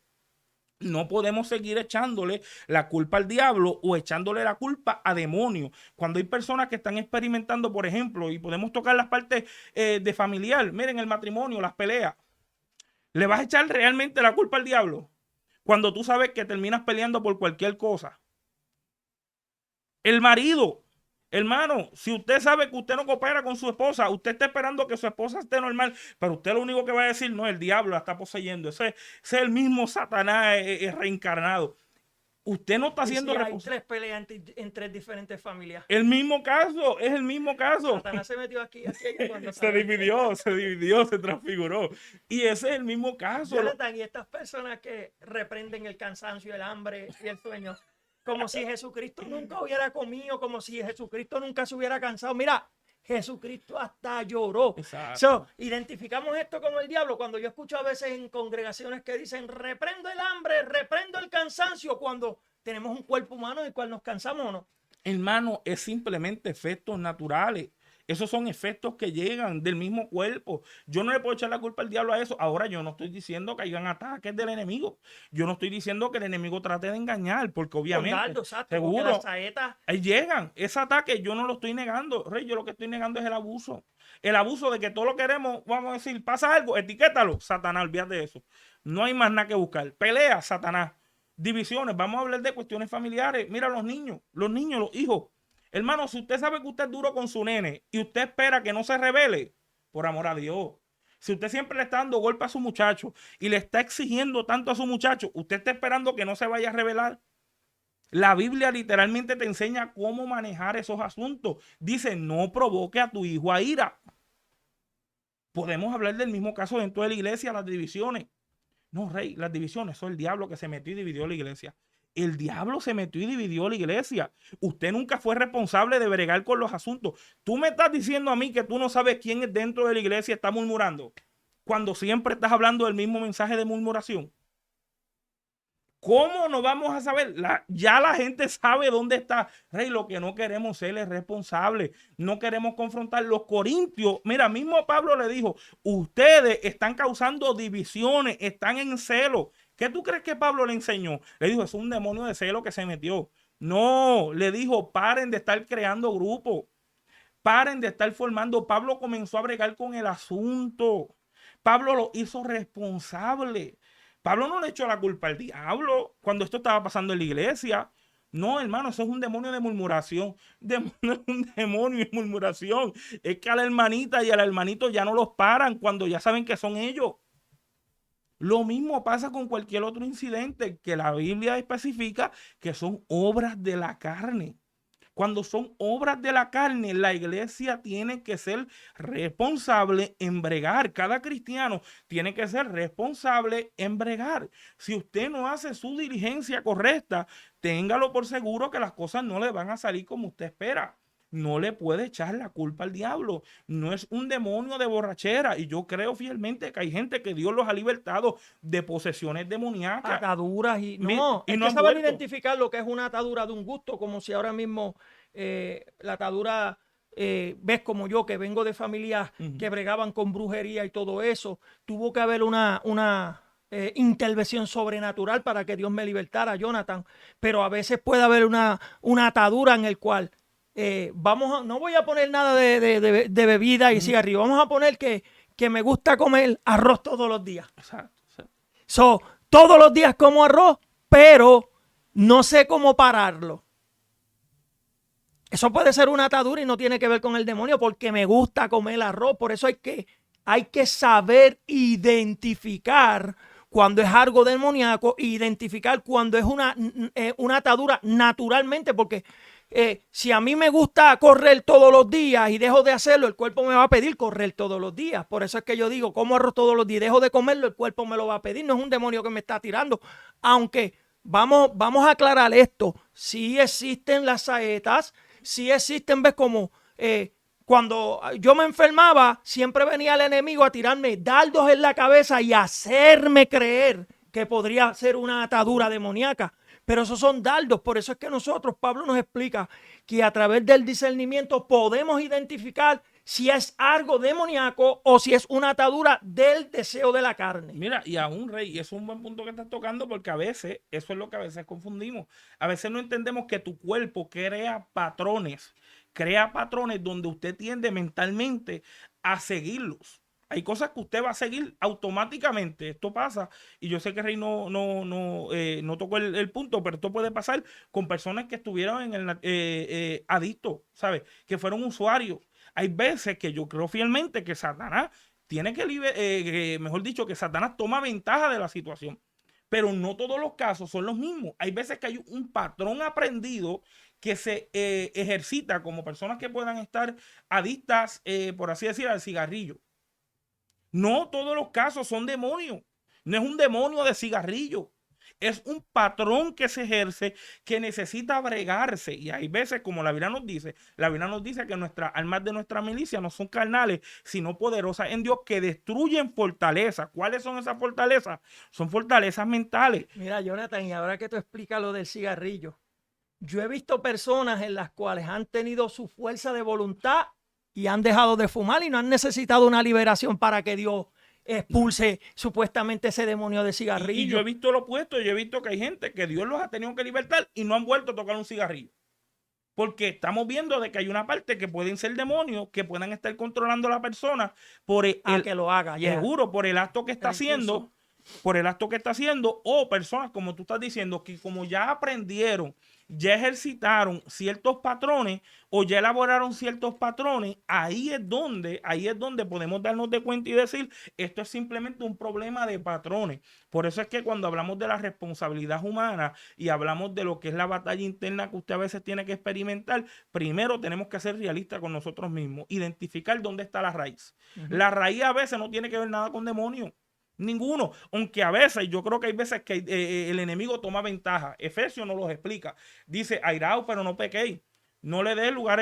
A: no podemos seguir echándole la culpa al diablo o echándole la culpa a demonios. Cuando hay personas que están experimentando, por ejemplo, y podemos tocar las partes de familiar, miren, el matrimonio, las peleas, ¿le vas a echar realmente la culpa al diablo cuando tú sabes que terminas peleando por cualquier cosa? El marido Hermano, si usted sabe que usted no coopera con su esposa, usted está esperando que su esposa esté normal, pero usted lo único que va a decir, no, el diablo la está poseyendo. Ese es el mismo Satanás reencarnado. Usted no está
B: Y
A: siendo
B: si hay
A: responsable.
B: tres peleas en tres diferentes familias.
A: El mismo caso, es el mismo caso.
B: Satanás se metió aquí cuando
A: Se dividió, se transfiguró. Y ese es el mismo caso.
B: Jonathan, y estas personas que reprenden el cansancio, el hambre y el sueño, como si Jesucristo nunca hubiera comido, como si Jesucristo nunca se hubiera cansado. Mira, Jesucristo hasta lloró.
A: Exacto.
B: Identificamos esto como el diablo. Cuando yo escucho a veces en congregaciones que dicen, reprendo el hambre, reprendo el cansancio, cuando tenemos un cuerpo humano del cual nos cansamos o no.
A: Hermano, es simplemente efectos naturales. Esos son efectos que llegan del mismo cuerpo. Yo no le puedo echar la culpa al diablo a eso. Ahora, yo no estoy diciendo que hayan ataques del enemigo. Yo no estoy diciendo que el enemigo trate de engañar, porque obviamente,
B: Dardo, exacto,
A: seguro,
B: las saetas...
A: ahí llegan. Ese ataque yo no lo estoy negando. Rey, yo lo que estoy negando es el abuso. El abuso de que todo lo queremos, vamos a decir, pasa algo, etiquétalo. Satanás, olvídate de eso. No hay más nada que buscar. Pelea, Satanás. Divisiones, vamos a hablar de cuestiones familiares. Mira, los niños, los hijos. Hermano, si usted sabe que usted es duro con su nene y usted espera que no se revele, por amor a Dios. Si usted siempre le está dando golpe a su muchacho y le está exigiendo tanto a su muchacho, usted está esperando que no se vaya a revelar. La Biblia literalmente te enseña cómo manejar esos asuntos. Dice, no provoque a tu hijo a ira. Podemos hablar del mismo caso dentro de la iglesia, las divisiones. No, rey, las divisiones, eso es el diablo que se metió y dividió la iglesia. El diablo se metió y dividió la iglesia. Usted nunca fue responsable de bregar con los asuntos. Tú me estás diciendo a mí que tú no sabes quién es dentro de la iglesia está murmurando, cuando siempre estás hablando del mismo mensaje de murmuración. ¿Cómo no vamos a saber? Ya la gente sabe dónde está. Rey, lo que no queremos ser es responsable. No queremos confrontar. Los corintios, mira, mismo Pablo le dijo, ustedes están causando divisiones, están en celo. ¿Qué tú crees que Pablo le enseñó? Le dijo, es un demonio de celo que se metió. No, le dijo, paren de estar creando grupos. Paren de estar formando. Pablo comenzó a bregar con el asunto. Pablo lo hizo responsable. Pablo no le echó la culpa al diablo cuando esto estaba pasando en la iglesia. No, hermano, eso es un demonio de murmuración. Un demonio de murmuración. Es que a la hermanita y al hermanito ya no los paran cuando ya saben que son ellos. Lo mismo pasa con cualquier otro incidente que la Biblia especifica que son obras de la carne. Cuando son obras de la carne, la iglesia tiene que ser responsable en bregar. Cada cristiano tiene que ser responsable en bregar. Si usted no hace su diligencia correcta, téngalo por seguro que las cosas no le van a salir como usted espera. No le puede echar la culpa al diablo. No es un demonio de borrachera. Y yo creo fielmente que hay gente que Dios los ha libertado de posesiones demoníacas.
B: Ataduras y no,
A: Y
B: hay
A: no
B: que
A: han
B: saber
A: vuelto.
B: identificar lo que es una atadura de un gusto, como si ahora mismo la atadura, ves como yo que vengo de familias que bregaban con brujería y todo eso, tuvo que haber una intervención sobrenatural para que Dios me libertara, Jonathan, pero a veces puede haber una atadura en el cual no voy a poner nada de bebida y cigarrillo, vamos a poner que me gusta comer arroz todos los días.
A: Exacto.
B: Todos los días como arroz, pero no sé cómo pararlo. Eso puede ser una atadura y no tiene que ver con el demonio porque me gusta comer arroz. Por eso hay que saber identificar cuando es algo demoníaco, identificar cuando es una atadura naturalmente, porque si a mí me gusta correr todos los días y dejo de hacerlo, el cuerpo me va a pedir correr todos los días. Por eso es que yo digo, como arroz todos los días, dejo de comerlo, el cuerpo me lo va a pedir. No es un demonio que me está tirando. Aunque vamos a aclarar esto. Sí existen las saetas, sí existen, ves como cuando yo me enfermaba, siempre venía el enemigo a tirarme dardos en la cabeza y hacerme creer que podría ser una atadura demoníaca. Pero esos son dardos, por eso es que nosotros, Pablo nos explica que a través del discernimiento podemos identificar si es algo demoníaco o si es una atadura del deseo de la carne.
A: Mira, y aún, Rey, y eso es un buen punto que estás tocando porque a veces, eso es lo que a veces confundimos. A veces no entendemos que tu cuerpo crea patrones donde usted tiende mentalmente a seguirlos. Hay cosas que usted va a seguir automáticamente. Esto pasa, y yo sé que Rey no tocó el punto, pero esto puede pasar con personas que estuvieron en el adictos, ¿sabes? Que fueron usuarios. Hay veces que yo creo fielmente que Satanás tiene mejor dicho, que Satanás toma ventaja de la situación. Pero no todos los casos son los mismos. Hay veces que hay un patrón aprendido que se ejercita como personas que puedan estar adictas, por así decir, al cigarrillo. No todos los casos son demonios. No es un demonio de cigarrillo. Es un patrón que se ejerce que necesita bregarse. Y hay veces, como la Biblia nos dice que nuestras almas de nuestra milicia no son carnales, sino poderosas en Dios, que destruyen fortalezas. ¿Cuáles son esas fortalezas? Son fortalezas mentales.
B: Mira, Jonathan, y ahora que tú explicas lo del cigarrillo, yo he visto personas en las cuales han tenido su fuerza de voluntad y han dejado de fumar y no han necesitado una liberación para que Dios expulse supuestamente ese demonio de cigarrillo.
A: Y yo he visto lo opuesto. Yo he visto que hay gente que Dios los ha tenido que libertar y no han vuelto a tocar un cigarrillo. Porque estamos viendo de que hay una parte que pueden ser demonios que puedan estar controlando a la persona por
B: que lo haga,
A: seguro, por el acto que está haciendo, o personas, como tú estás diciendo, que como ya aprendieron, ya ejercitaron ciertos patrones o ya elaboraron ciertos patrones, ahí es donde podemos darnos de cuenta y decir, esto es simplemente un problema de patrones. Por eso es que cuando hablamos de la responsabilidad humana y hablamos de lo que es la batalla interna que usted a veces tiene que experimentar, primero tenemos que ser realistas con nosotros mismos, identificar dónde está la raíz. La raíz a veces no tiene que ver nada con demonios. Ninguno, aunque a veces, yo creo que hay veces que el enemigo toma ventaja. Efesios nos los explica. Dice, airaos, pero no pequéis. No le des lugar,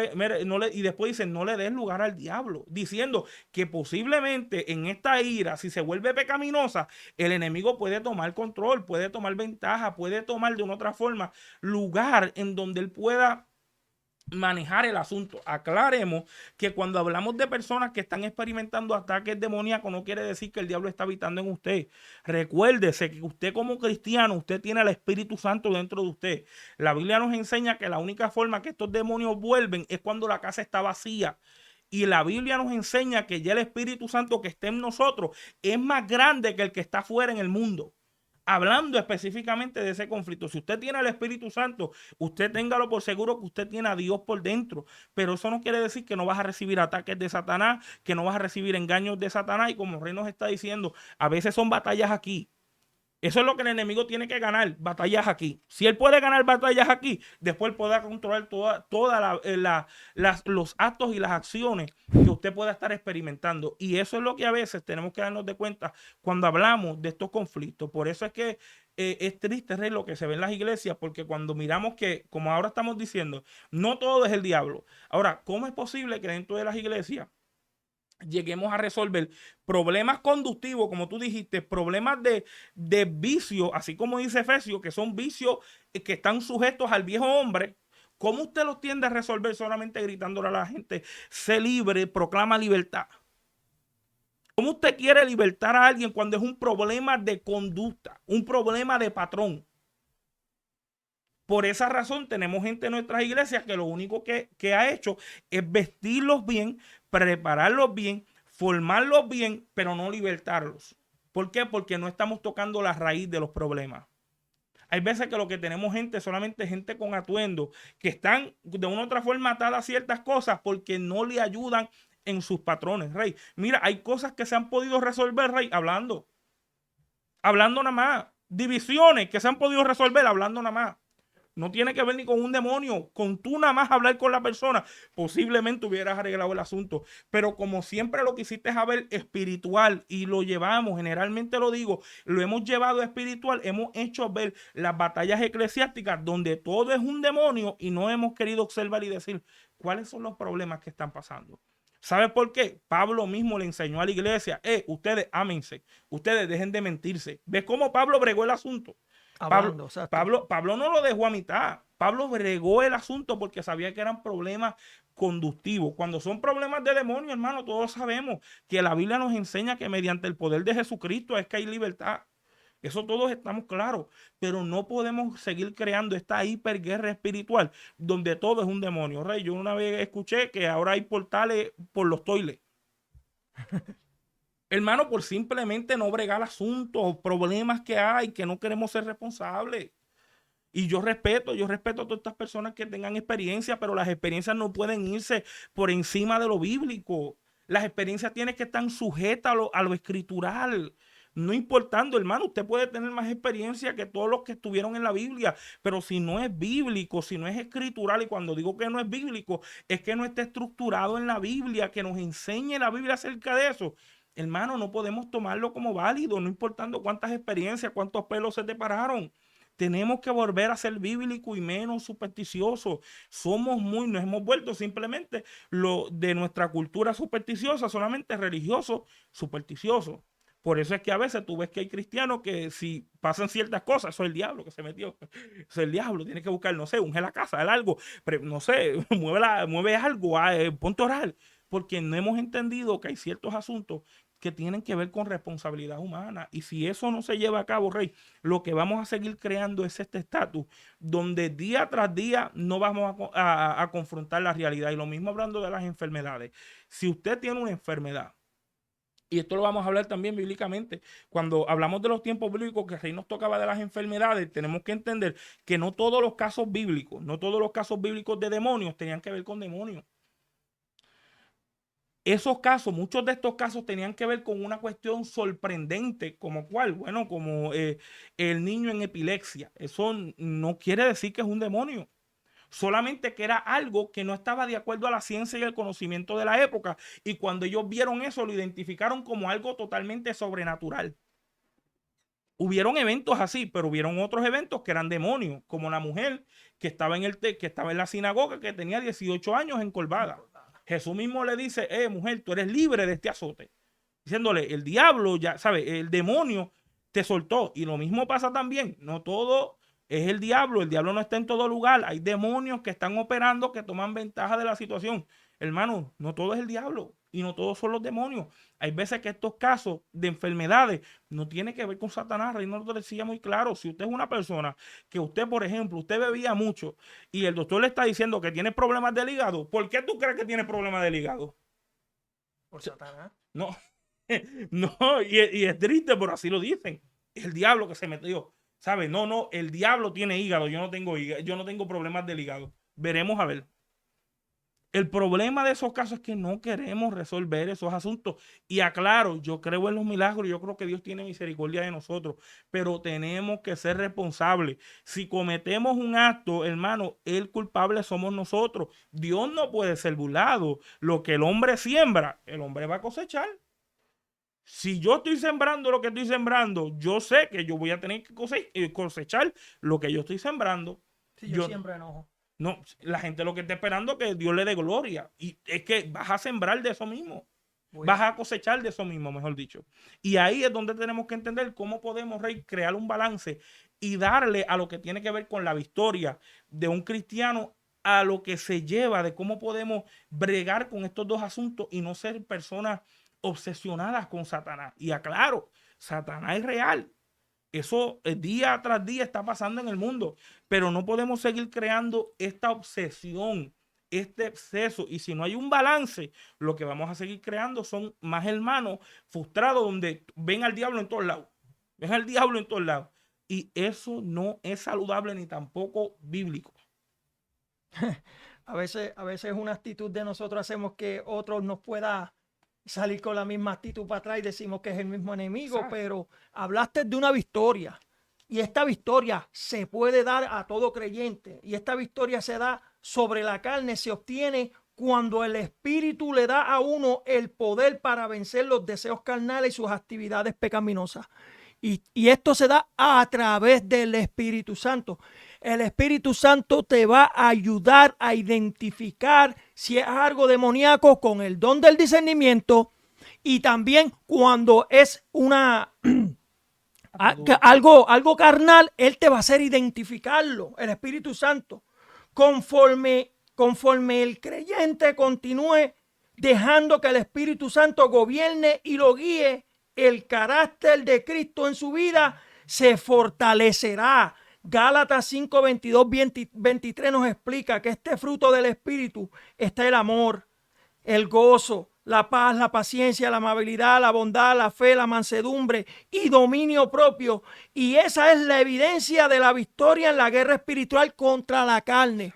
A: y después dice, no le des lugar al diablo, diciendo que posiblemente en esta ira, si se vuelve pecaminosa, el enemigo puede tomar control, puede tomar ventaja, puede tomar de una otra forma lugar en donde él pueda manejar el asunto. Aclaremos que cuando hablamos de personas que están experimentando ataques demoníacos, no quiere decir que el diablo está habitando en usted. Recuérdese que usted como cristiano, usted tiene al Espíritu Santo dentro de usted. La Biblia nos enseña que la única forma que estos demonios vuelven es cuando la casa está vacía. Y la Biblia nos enseña que ya el Espíritu Santo que esté en nosotros es más grande que el que está fuera en el mundo. Hablando específicamente de ese conflicto, si usted tiene al Espíritu Santo, usted téngalo por seguro que usted tiene a Dios por dentro, pero eso no quiere decir que no vas a recibir ataques de Satanás, que no vas a recibir engaños de Satanás, y como el Rey nos está diciendo, a veces son batallas aquí. Eso es lo que el enemigo tiene que ganar, batallas aquí. Si él puede ganar batallas aquí, después él podrá controlar toda los actos y las acciones que usted pueda estar experimentando. Y eso es lo que a veces tenemos que darnos de cuenta cuando hablamos de estos conflictos. Por eso es que es triste, Rey, lo que se ve en las iglesias, porque cuando miramos que, como ahora estamos diciendo, no todo es el diablo. Ahora, ¿cómo es posible que dentro de las iglesias lleguemos a resolver problemas conductivos, como tú dijiste, problemas de vicio, así como dice Efesios, que son vicios que están sujetos al viejo hombre? ¿Cómo usted los tiende a resolver solamente gritándole a la gente, sé libre, proclama libertad? ¿Cómo usted quiere libertar a alguien cuando es un problema de conducta, un problema de patrón? Por esa razón tenemos gente en nuestras iglesias que lo único que ha hecho es vestirlos bien, prepararlos bien, formarlos bien, pero no libertarlos. ¿Por qué? Porque no estamos tocando la raíz de los problemas. Hay veces que lo que tenemos solamente gente con atuendo, que están de una u otra forma atadas a ciertas cosas porque no le ayudan en sus patrones, Rey. Mira, hay cosas que se han podido resolver, Rey, hablando nada más. Divisiones que se han podido resolver hablando nada más. No tiene que ver ni con un demonio. Con tú nada más hablar con la persona, posiblemente hubieras arreglado el asunto. Pero como siempre lo quisiste a ver espiritual y lo llevamos, generalmente lo digo, lo hemos llevado espiritual, hemos hecho ver las batallas eclesiásticas donde todo es un demonio y no hemos querido observar y decir cuáles son los problemas que están pasando. ¿Sabes por qué? Pablo mismo le enseñó a la iglesia, ustedes ámense, ustedes dejen de mentirse. ¿Ves cómo Pablo bregó el asunto? Pablo no lo dejó a mitad. Pablo bregó el asunto porque sabía que eran problemas conductivos. Cuando son problemas de demonio, hermano, todos sabemos que la Biblia nos enseña que mediante el poder de Jesucristo es que hay libertad. Eso todos estamos claros, pero no podemos seguir creando esta hiperguerra espiritual donde todo es un demonio. Rey, yo una vez escuché que ahora hay portales por los toiles. Hermano, por simplemente no bregar asuntos o problemas que hay, que no queremos ser responsables. Y yo respeto a todas estas personas que tengan experiencia, pero las experiencias no pueden irse por encima de lo bíblico. Las experiencias tienen que estar sujetas a lo escritural. No importando, hermano, usted puede tener más experiencia que todos los que estuvieron en la Biblia, pero si no es bíblico, si no es escritural, y cuando digo que no es bíblico, es que no está estructurado en la Biblia, que nos enseñe la Biblia acerca de eso. Hermano, no podemos tomarlo como válido, no importando cuántas experiencias, cuántos pelos se te pararon. Tenemos que volver a ser bíblico y menos supersticioso. Nos hemos vuelto simplemente lo de nuestra cultura supersticiosa, solamente religioso, supersticioso. Por eso es que a veces tú ves que hay cristianos que si pasan ciertas cosas, eso es el diablo que se metió. Eso es el diablo, tiene que buscar, no sé, unge la casa, haz algo, pero no sé, mueve algo, ponte a orar. Porque no hemos entendido que hay ciertos asuntos que tienen que ver con responsabilidad humana. Y si eso no se lleva a cabo, Rey, lo que vamos a seguir creando es este estatus donde día tras día no vamos a confrontar la realidad. Y lo mismo hablando de las enfermedades. Si usted tiene una enfermedad, y esto lo vamos a hablar también bíblicamente, cuando hablamos de los tiempos bíblicos que Rey nos tocaba de las enfermedades, tenemos que entender que no todos los casos bíblicos, no todos los casos bíblicos de demonios tenían que ver con demonios. Esos casos, muchos de estos casos tenían que ver con una cuestión sorprendente, como cuál, bueno, como el niño en epilepsia. Eso no quiere decir que es un demonio, solamente que era algo que no estaba de acuerdo a la ciencia y el conocimiento de la época. Y cuando ellos vieron eso, lo identificaron como algo totalmente sobrenatural. Hubieron eventos así, pero hubieron otros eventos que eran demonios, como la mujer que estaba que estaba en la sinagoga, que tenía 18 años encorvada. Jesús mismo le dice, mujer, tú eres libre de este azote. Diciéndole, el diablo, ya sabes, el demonio te soltó. Y lo mismo pasa también. No todo es el diablo no está en todo lugar. Hay demonios que están operando, que toman ventaja de la situación. Hermano, no todo es el diablo y no todos son los demonios. Hay veces que estos casos de enfermedades no tienen que ver con Satanás. Reino lo decía muy claro. Si usted es una persona que usted, por ejemplo, usted bebía mucho y el doctor le está diciendo que tiene problemas del hígado, ¿por qué tú crees que tiene problemas del hígado?
B: Por Satanás.
A: No, no, y es triste, pero así lo dicen. Es el diablo que se metió. ¿Sabe? No, el diablo tiene hígado. Yo no tengo problemas del hígado. Veremos a ver. El problema de esos casos es que no queremos resolver esos asuntos. Y aclaro, yo creo en los milagros, yo creo que Dios tiene misericordia de nosotros, pero tenemos que ser responsables. Si cometemos un acto, hermano, el culpable somos nosotros. Dios no puede ser burlado. Lo que el hombre siembra, el hombre va a cosechar. Si yo estoy sembrando lo que estoy sembrando, yo sé que yo voy a tener que cosechar lo que yo estoy sembrando.
B: Si yo siembro enojo.
A: No, la gente lo que está esperando es que Dios le dé gloria. Y es que vas a sembrar de eso mismo. Vas a cosechar de eso mismo, mejor dicho. Y ahí es donde tenemos que entender cómo podemos, Rey, crear un balance y darle a lo que tiene que ver con la victoria de un cristiano, a lo que se lleva de cómo podemos bregar con estos dos asuntos y no ser personas obsesionadas con Satanás. Y aclaro, Satanás es real. Eso día tras día está pasando en el mundo, pero no podemos seguir creando esta obsesión, este exceso. Y si no hay un balance, lo que vamos a seguir creando son más hermanos frustrados donde ven al diablo en todos lados. Ven al diablo en todos lados. Y eso no es saludable ni tampoco bíblico.
B: A veces una actitud de nosotros hacemos que otros nos pueda salir con la misma actitud para atrás y decimos que es el mismo enemigo. Exacto. Pero hablaste de una victoria y esta victoria se puede dar a todo creyente y esta victoria se da sobre la carne, se obtiene cuando el Espíritu le da a uno el poder para vencer los deseos carnales y sus actividades pecaminosas. Y esto se da a través del Espíritu Santo. El Espíritu Santo te va a ayudar a identificar si es algo demoníaco con el don del discernimiento, y también cuando es algo carnal, Él te va a hacer identificarlo, el Espíritu Santo. Conforme el creyente continúe dejando que el Espíritu Santo gobierne y lo guíe, el carácter de Cristo en su vida se fortalecerá. Gálatas 5, 22, 23 nos explica que este fruto del Espíritu está el amor, el gozo, la paz, la paciencia, la amabilidad, la bondad, la fe, la mansedumbre y dominio propio. Y esa es la evidencia de la victoria en la guerra espiritual contra la carne.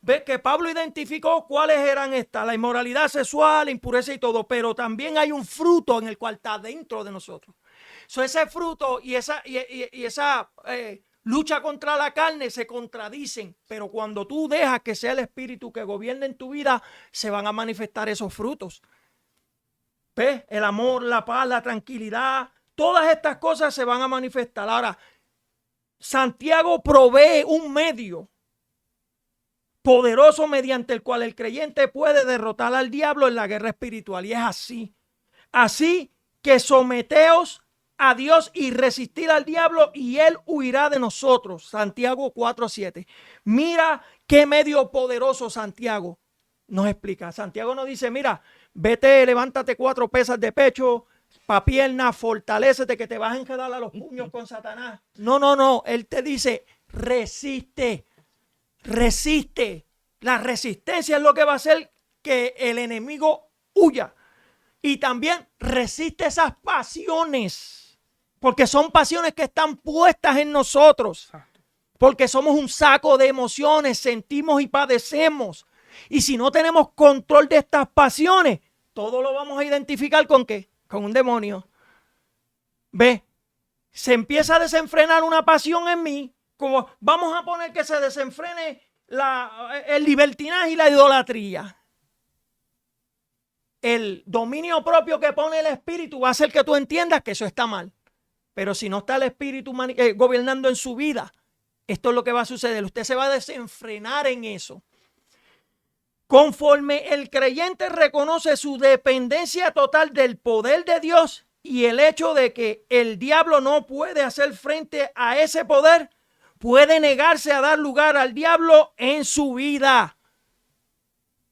B: Ve que Pablo identificó cuáles eran estas: la inmoralidad sexual, la impureza y todo, pero también hay un fruto en el cual está dentro de nosotros. Ese fruto y esa lucha contra la carne se contradicen, pero cuando tú dejas que sea el Espíritu que gobierne en tu vida, se van a manifestar esos frutos. ¿Ves? El amor, la paz, la tranquilidad, todas estas cosas se van a manifestar. Ahora, Santiago provee un medio poderoso mediante el cual el creyente puede derrotar al diablo en la guerra espiritual. Y es así. Así que someteos a Dios y resistir al diablo y él huirá de nosotros. Santiago 4:7. Mira qué medio poderoso Santiago nos explica. Santiago nos dice, mira, vete, levántate 4 pesas de pecho, pa' pierna, fortalécete que te vas a enredar a los puños con Satanás. No. Él te dice, resiste. La resistencia es lo que va a hacer que el enemigo huya. Y también resiste esas pasiones, porque son pasiones que están puestas en nosotros. Porque somos un saco de emociones, sentimos y padecemos. Y si no tenemos control de estas pasiones, todo lo vamos a identificar ¿con qué? Con un demonio. Ve, se empieza a desenfrenar una pasión en mí. Como vamos a poner que se desenfrene el libertinaje y la idolatría. El dominio propio que pone el Espíritu va a hacer que tú entiendas que eso está mal. Pero si no está el Espíritu gobernando en su vida, esto es lo que va a suceder. Usted se va a desenfrenar en eso. Conforme el creyente reconoce su dependencia total del poder de Dios y el hecho de que el diablo no puede hacer frente a ese poder, puede negarse a dar lugar al diablo en su vida.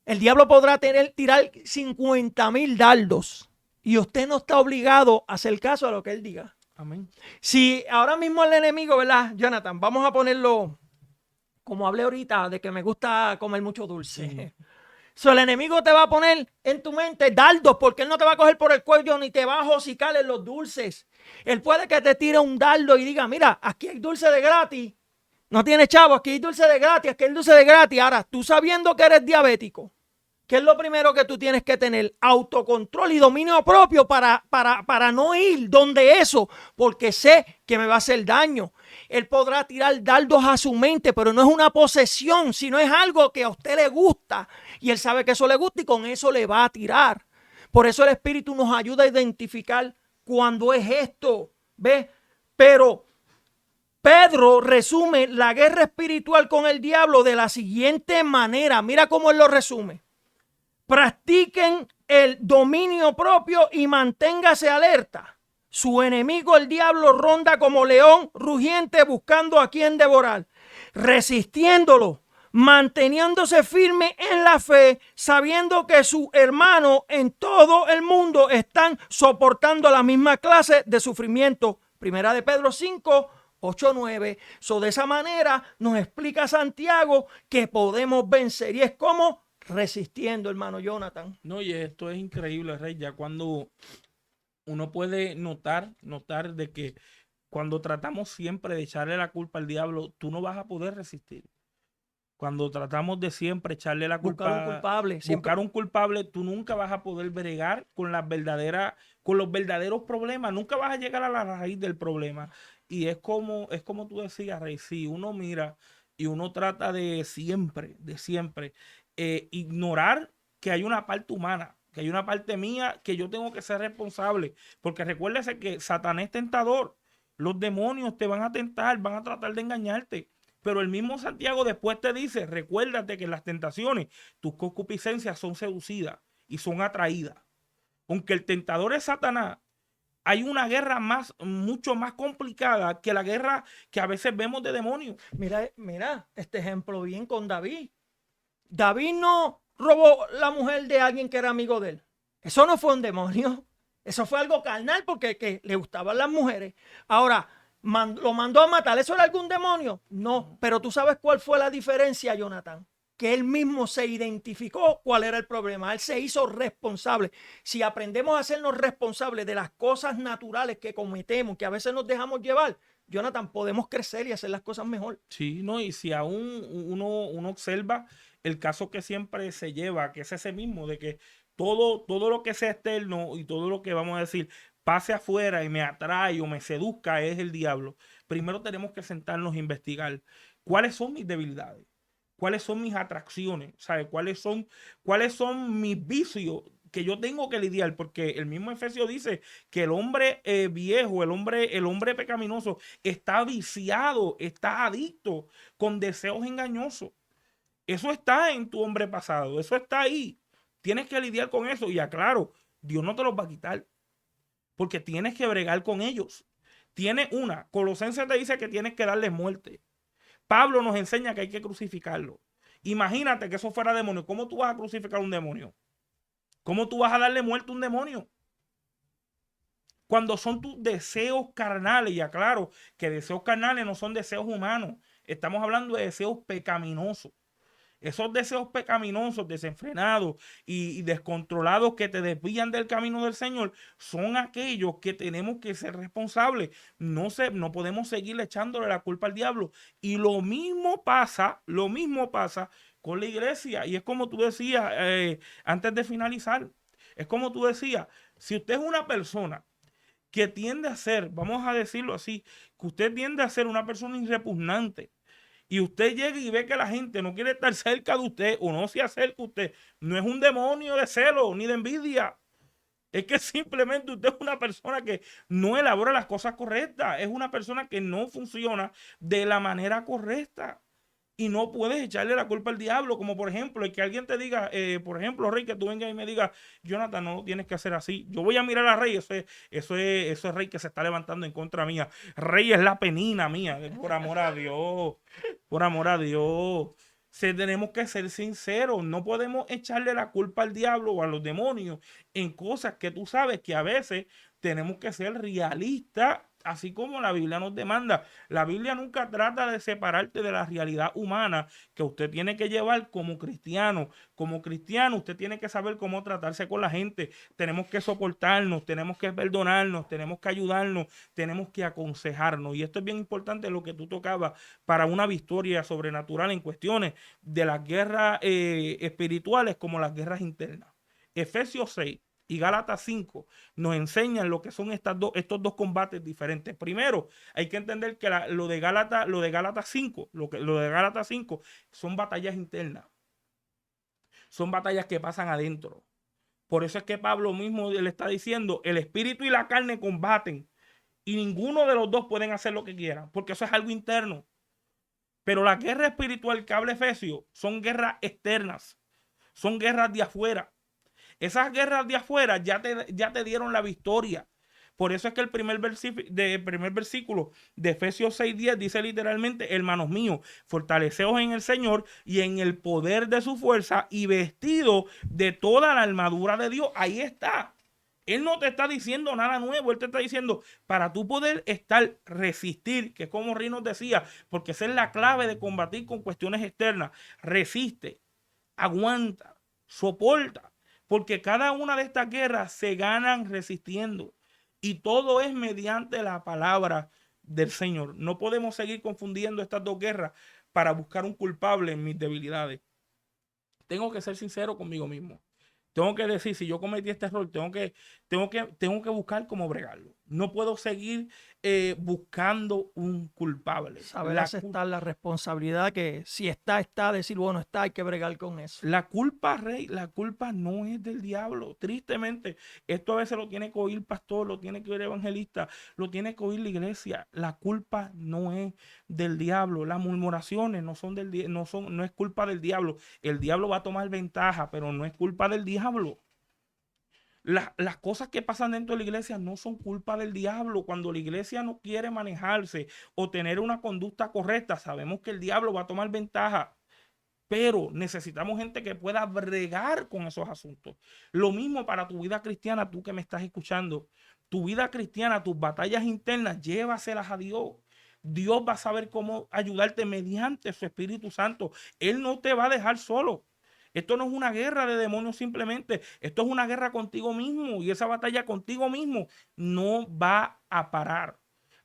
B: El diablo podrá tirar 50,000 dardos y usted no está obligado a hacer caso a lo que él diga.
A: Amén.
B: Si ahora mismo el enemigo, ¿verdad, Jonathan? Vamos a ponerlo, como hablé ahorita, de que me gusta comer mucho dulce. Sí. El enemigo te va a poner en tu mente dardos, porque él no te va a coger por el cuello ni te va a josicar en los dulces. Él puede que te tire un dardo y diga, mira, aquí hay dulce de gratis. No tienes chavo, aquí hay dulce de gratis, aquí hay dulce de gratis. Ahora, tú sabiendo que eres diabético, ¿qué es lo primero que tú tienes que tener? Autocontrol y dominio propio para no ir donde eso, porque sé que me va a hacer daño. Él podrá tirar dardos a su mente, pero no es una posesión, sino es algo que a usted le gusta. Y él sabe que eso le gusta y con eso le va a tirar. Por eso el Espíritu nos ayuda a identificar cuando es esto. ¿Ves? Pero Pedro resume la guerra espiritual con el diablo de la siguiente manera. Mira cómo él lo resume. Practiquen el dominio propio y manténgase alerta. Su enemigo, el diablo, ronda como león rugiente buscando a quien devorar, resistiéndolo, manteniéndose firme en la fe, sabiendo que sus hermanos en todo el mundo están soportando la misma clase de sufrimiento. Primera de Pedro 5, 8, 9. De esa manera nos explica Santiago que podemos vencer. Y es como resistiendo, hermano Jonathan.
A: No, y esto es increíble, Rey. Ya cuando uno puede notar de que cuando tratamos siempre de echarle la culpa al diablo, tú no vas a poder resistir. Cuando tratamos de siempre echarle la culpa, buscar un culpable, tú nunca vas a poder bregar con los verdaderos problemas. Nunca vas a llegar a la raíz del problema. Y es como tú decías, Rey, si uno mira y uno trata de siempre ignorar que hay una parte humana, que hay una parte mía que yo tengo que ser responsable, porque recuérdese que Satanás es tentador, los demonios te van a tentar, van a tratar de engañarte, pero el mismo Santiago después te dice, recuérdate que en las tentaciones tus concupiscencias son seducidas y son atraídas. Aunque el tentador es Satanás, hay una guerra mucho más complicada que la guerra que a veces vemos de demonios.
B: Mira, este ejemplo bien con David. David no robó la mujer de alguien que era amigo de él. Eso no fue un demonio. Eso fue algo carnal porque le gustaban las mujeres. Ahora, lo mandó a matar. ¿Eso era algún demonio? No. Pero tú sabes cuál fue la diferencia, Jonathan. que él mismo se identificó cuál era el problema. Él se hizo responsable. Si aprendemos a hacernos responsables de las cosas naturales que cometemos, que a veces nos dejamos llevar, Jonathan, podemos crecer y hacer las cosas mejor.
A: Sí, ¿no? Y si aún uno observa el caso que siempre se lleva, que es ese mismo, de que todo lo que sea externo y todo lo que vamos a decir pase afuera y me atrae o me seduzca es el diablo. Primero tenemos que sentarnos a investigar cuáles son mis debilidades, cuáles son mis atracciones, ¿sabes? Cuáles son mis vicios que yo tengo que lidiar, porque el mismo Efesios dice que el hombre viejo, el hombre pecaminoso, está viciado, está adicto con deseos engañosos. Eso está en tu hombre pasado, eso está ahí. Tienes que lidiar con eso y aclaro, Dios no te los va a quitar, porque tienes que bregar con ellos. Colosenses te dice que tienes que darles muerte. Pablo nos enseña que hay que crucificarlo. Imagínate que eso fuera demonio. ¿Cómo tú vas a crucificar a un demonio? ¿Cómo tú vas a darle muerte a un demonio? Cuando son tus deseos carnales, y aclaro que deseos carnales no son deseos humanos. Estamos hablando de deseos pecaminosos. Esos deseos pecaminosos, desenfrenados y descontrolados que te desvían del camino del Señor, son aquellos que tenemos que ser responsables. No podemos seguir echándole la culpa al diablo. Y lo mismo pasa con la iglesia. Y es como tú decías antes de finalizar, es como tú decías, si usted es una persona que tiende a ser, vamos a decirlo así, que usted tiende a ser una persona irrepugnante, y usted llega y ve que la gente no quiere estar cerca de usted o no se acerca a usted, no es un demonio de celo ni de envidia. Es que simplemente usted es una persona que no elabora las cosas correctas. Es una persona que no funciona de la manera correcta. Y no puedes echarle la culpa al diablo, como por ejemplo, el que alguien te diga, por ejemplo, Rey, que tú vengas y me digas, Jonathan, no lo tienes que hacer así. Yo voy a mirar a Rey, eso es Rey que se está levantando en contra mía. Rey es la penina mía, por amor a Dios, por amor a Dios. Tenemos que ser sinceros, no podemos echarle la culpa al diablo o a los demonios en cosas que tú sabes que a veces tenemos que ser realistas, así como la Biblia nos demanda. La Biblia nunca trata de separarte de la realidad humana que usted tiene que llevar como cristiano. Como cristiano, usted tiene que saber cómo tratarse con la gente. Tenemos que soportarnos, tenemos que perdonarnos, tenemos que ayudarnos, tenemos que aconsejarnos. Y esto es bien importante lo que tú tocabas para una victoria sobrenatural en cuestiones de las guerras espirituales como las guerras internas. Efesios 6 y Gálatas 5 nos enseñan lo que son estos dos combates diferentes. Primero, hay que entender que lo de Gálatas 5, lo de Gálatas 5 son batallas internas. Son batallas que pasan adentro. Por eso es que Pablo mismo le está diciendo, el espíritu y la carne combaten y ninguno de los dos pueden hacer lo que quieran, porque eso es algo interno. Pero la guerra espiritual que habla Efesios son guerras externas, son guerras de afuera. Esas guerras de afuera ya te dieron la victoria. Por eso es que el primer versículo de Efesios 6:10 dice literalmente, hermanos míos, fortaleceos en el Señor y en el poder de su fuerza y vestido de toda la armadura de Dios. Ahí está. Él no te está diciendo nada nuevo, él te está diciendo para tú poder resistir, que es como Rey nos decía, porque esa es la clave de combatir con cuestiones externas. Resiste, aguanta, soporta. Porque cada una de estas guerras se ganan resistiendo. Y todo es mediante la palabra del Señor. No podemos seguir confundiendo estas dos guerras para buscar un culpable en mis debilidades. Tengo que ser sincero conmigo mismo. Tengo que decir, si yo cometí este error, tengo que buscar cómo bregarlo. No puedo seguir buscando un culpable.
B: Saber aceptar la responsabilidad que si está, decir, bueno, está, hay que bregar con eso.
A: La culpa, Rey, la culpa no es del diablo. Tristemente, esto a veces lo tiene que oír el pastor, lo tiene que oír el evangelista, lo tiene que oír la iglesia. La culpa no es del diablo. Las murmuraciones no es culpa del diablo. El diablo va a tomar ventaja, pero no es culpa del diablo. Las cosas que pasan dentro de la iglesia no son culpa del diablo. Cuando la iglesia no quiere manejarse o tener una conducta correcta, sabemos que el diablo va a tomar ventaja. Pero necesitamos gente que pueda bregar con esos asuntos. Lo mismo para tu vida cristiana, tú que me estás escuchando. Tu vida cristiana, tus batallas internas, llévaselas a Dios. Dios va a saber cómo ayudarte mediante su Espíritu Santo. Él no te va a dejar solo. Esto no es una guerra de demonios simplemente. Esto es una guerra contigo mismo. Y esa batalla contigo mismo no va a parar.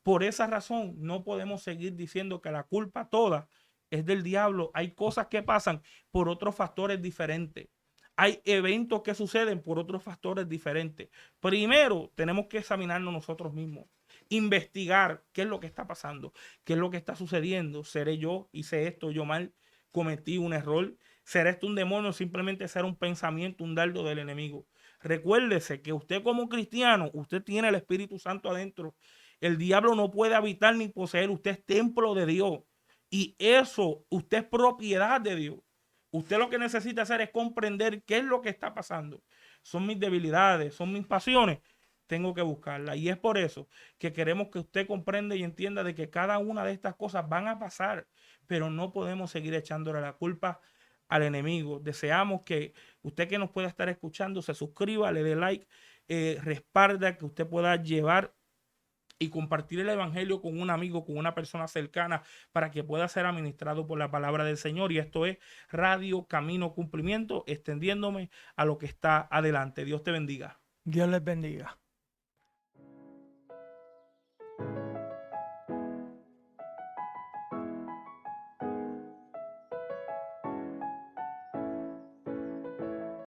A: Por esa razón no podemos seguir diciendo que la culpa toda es del diablo. Hay cosas que pasan por otros factores diferentes. Hay eventos que suceden por otros factores diferentes. Primero tenemos que examinarnos nosotros mismos, investigar qué es lo que está pasando, qué es lo que está sucediendo. ¿Seré yo? ¿Hice esto yo mal? ¿Cometí un error? ¿Será esto un demonio? Simplemente será un pensamiento, un dardo del enemigo. Recuérdese que usted como cristiano, usted tiene el Espíritu Santo adentro. El diablo no puede habitar ni poseer. Usted es templo de Dios. Y eso, usted es propiedad de Dios. Usted lo que necesita hacer es comprender qué es lo que está pasando. Son mis debilidades, son mis pasiones. Tengo que buscarla. Y es por eso que queremos que usted comprenda y entienda de que cada una de estas cosas van a pasar, pero no podemos seguir echándole la culpa al enemigo. Deseamos que usted que nos pueda estar escuchando se suscriba, le dé like, respalda que usted pueda llevar y compartir el evangelio con un amigo, con una persona cercana, para que pueda ser administrado por la palabra del Señor. Y esto es Radio Camino Cumplimiento, extendiéndome a lo que está adelante. Dios te bendiga.
B: Dios les bendiga.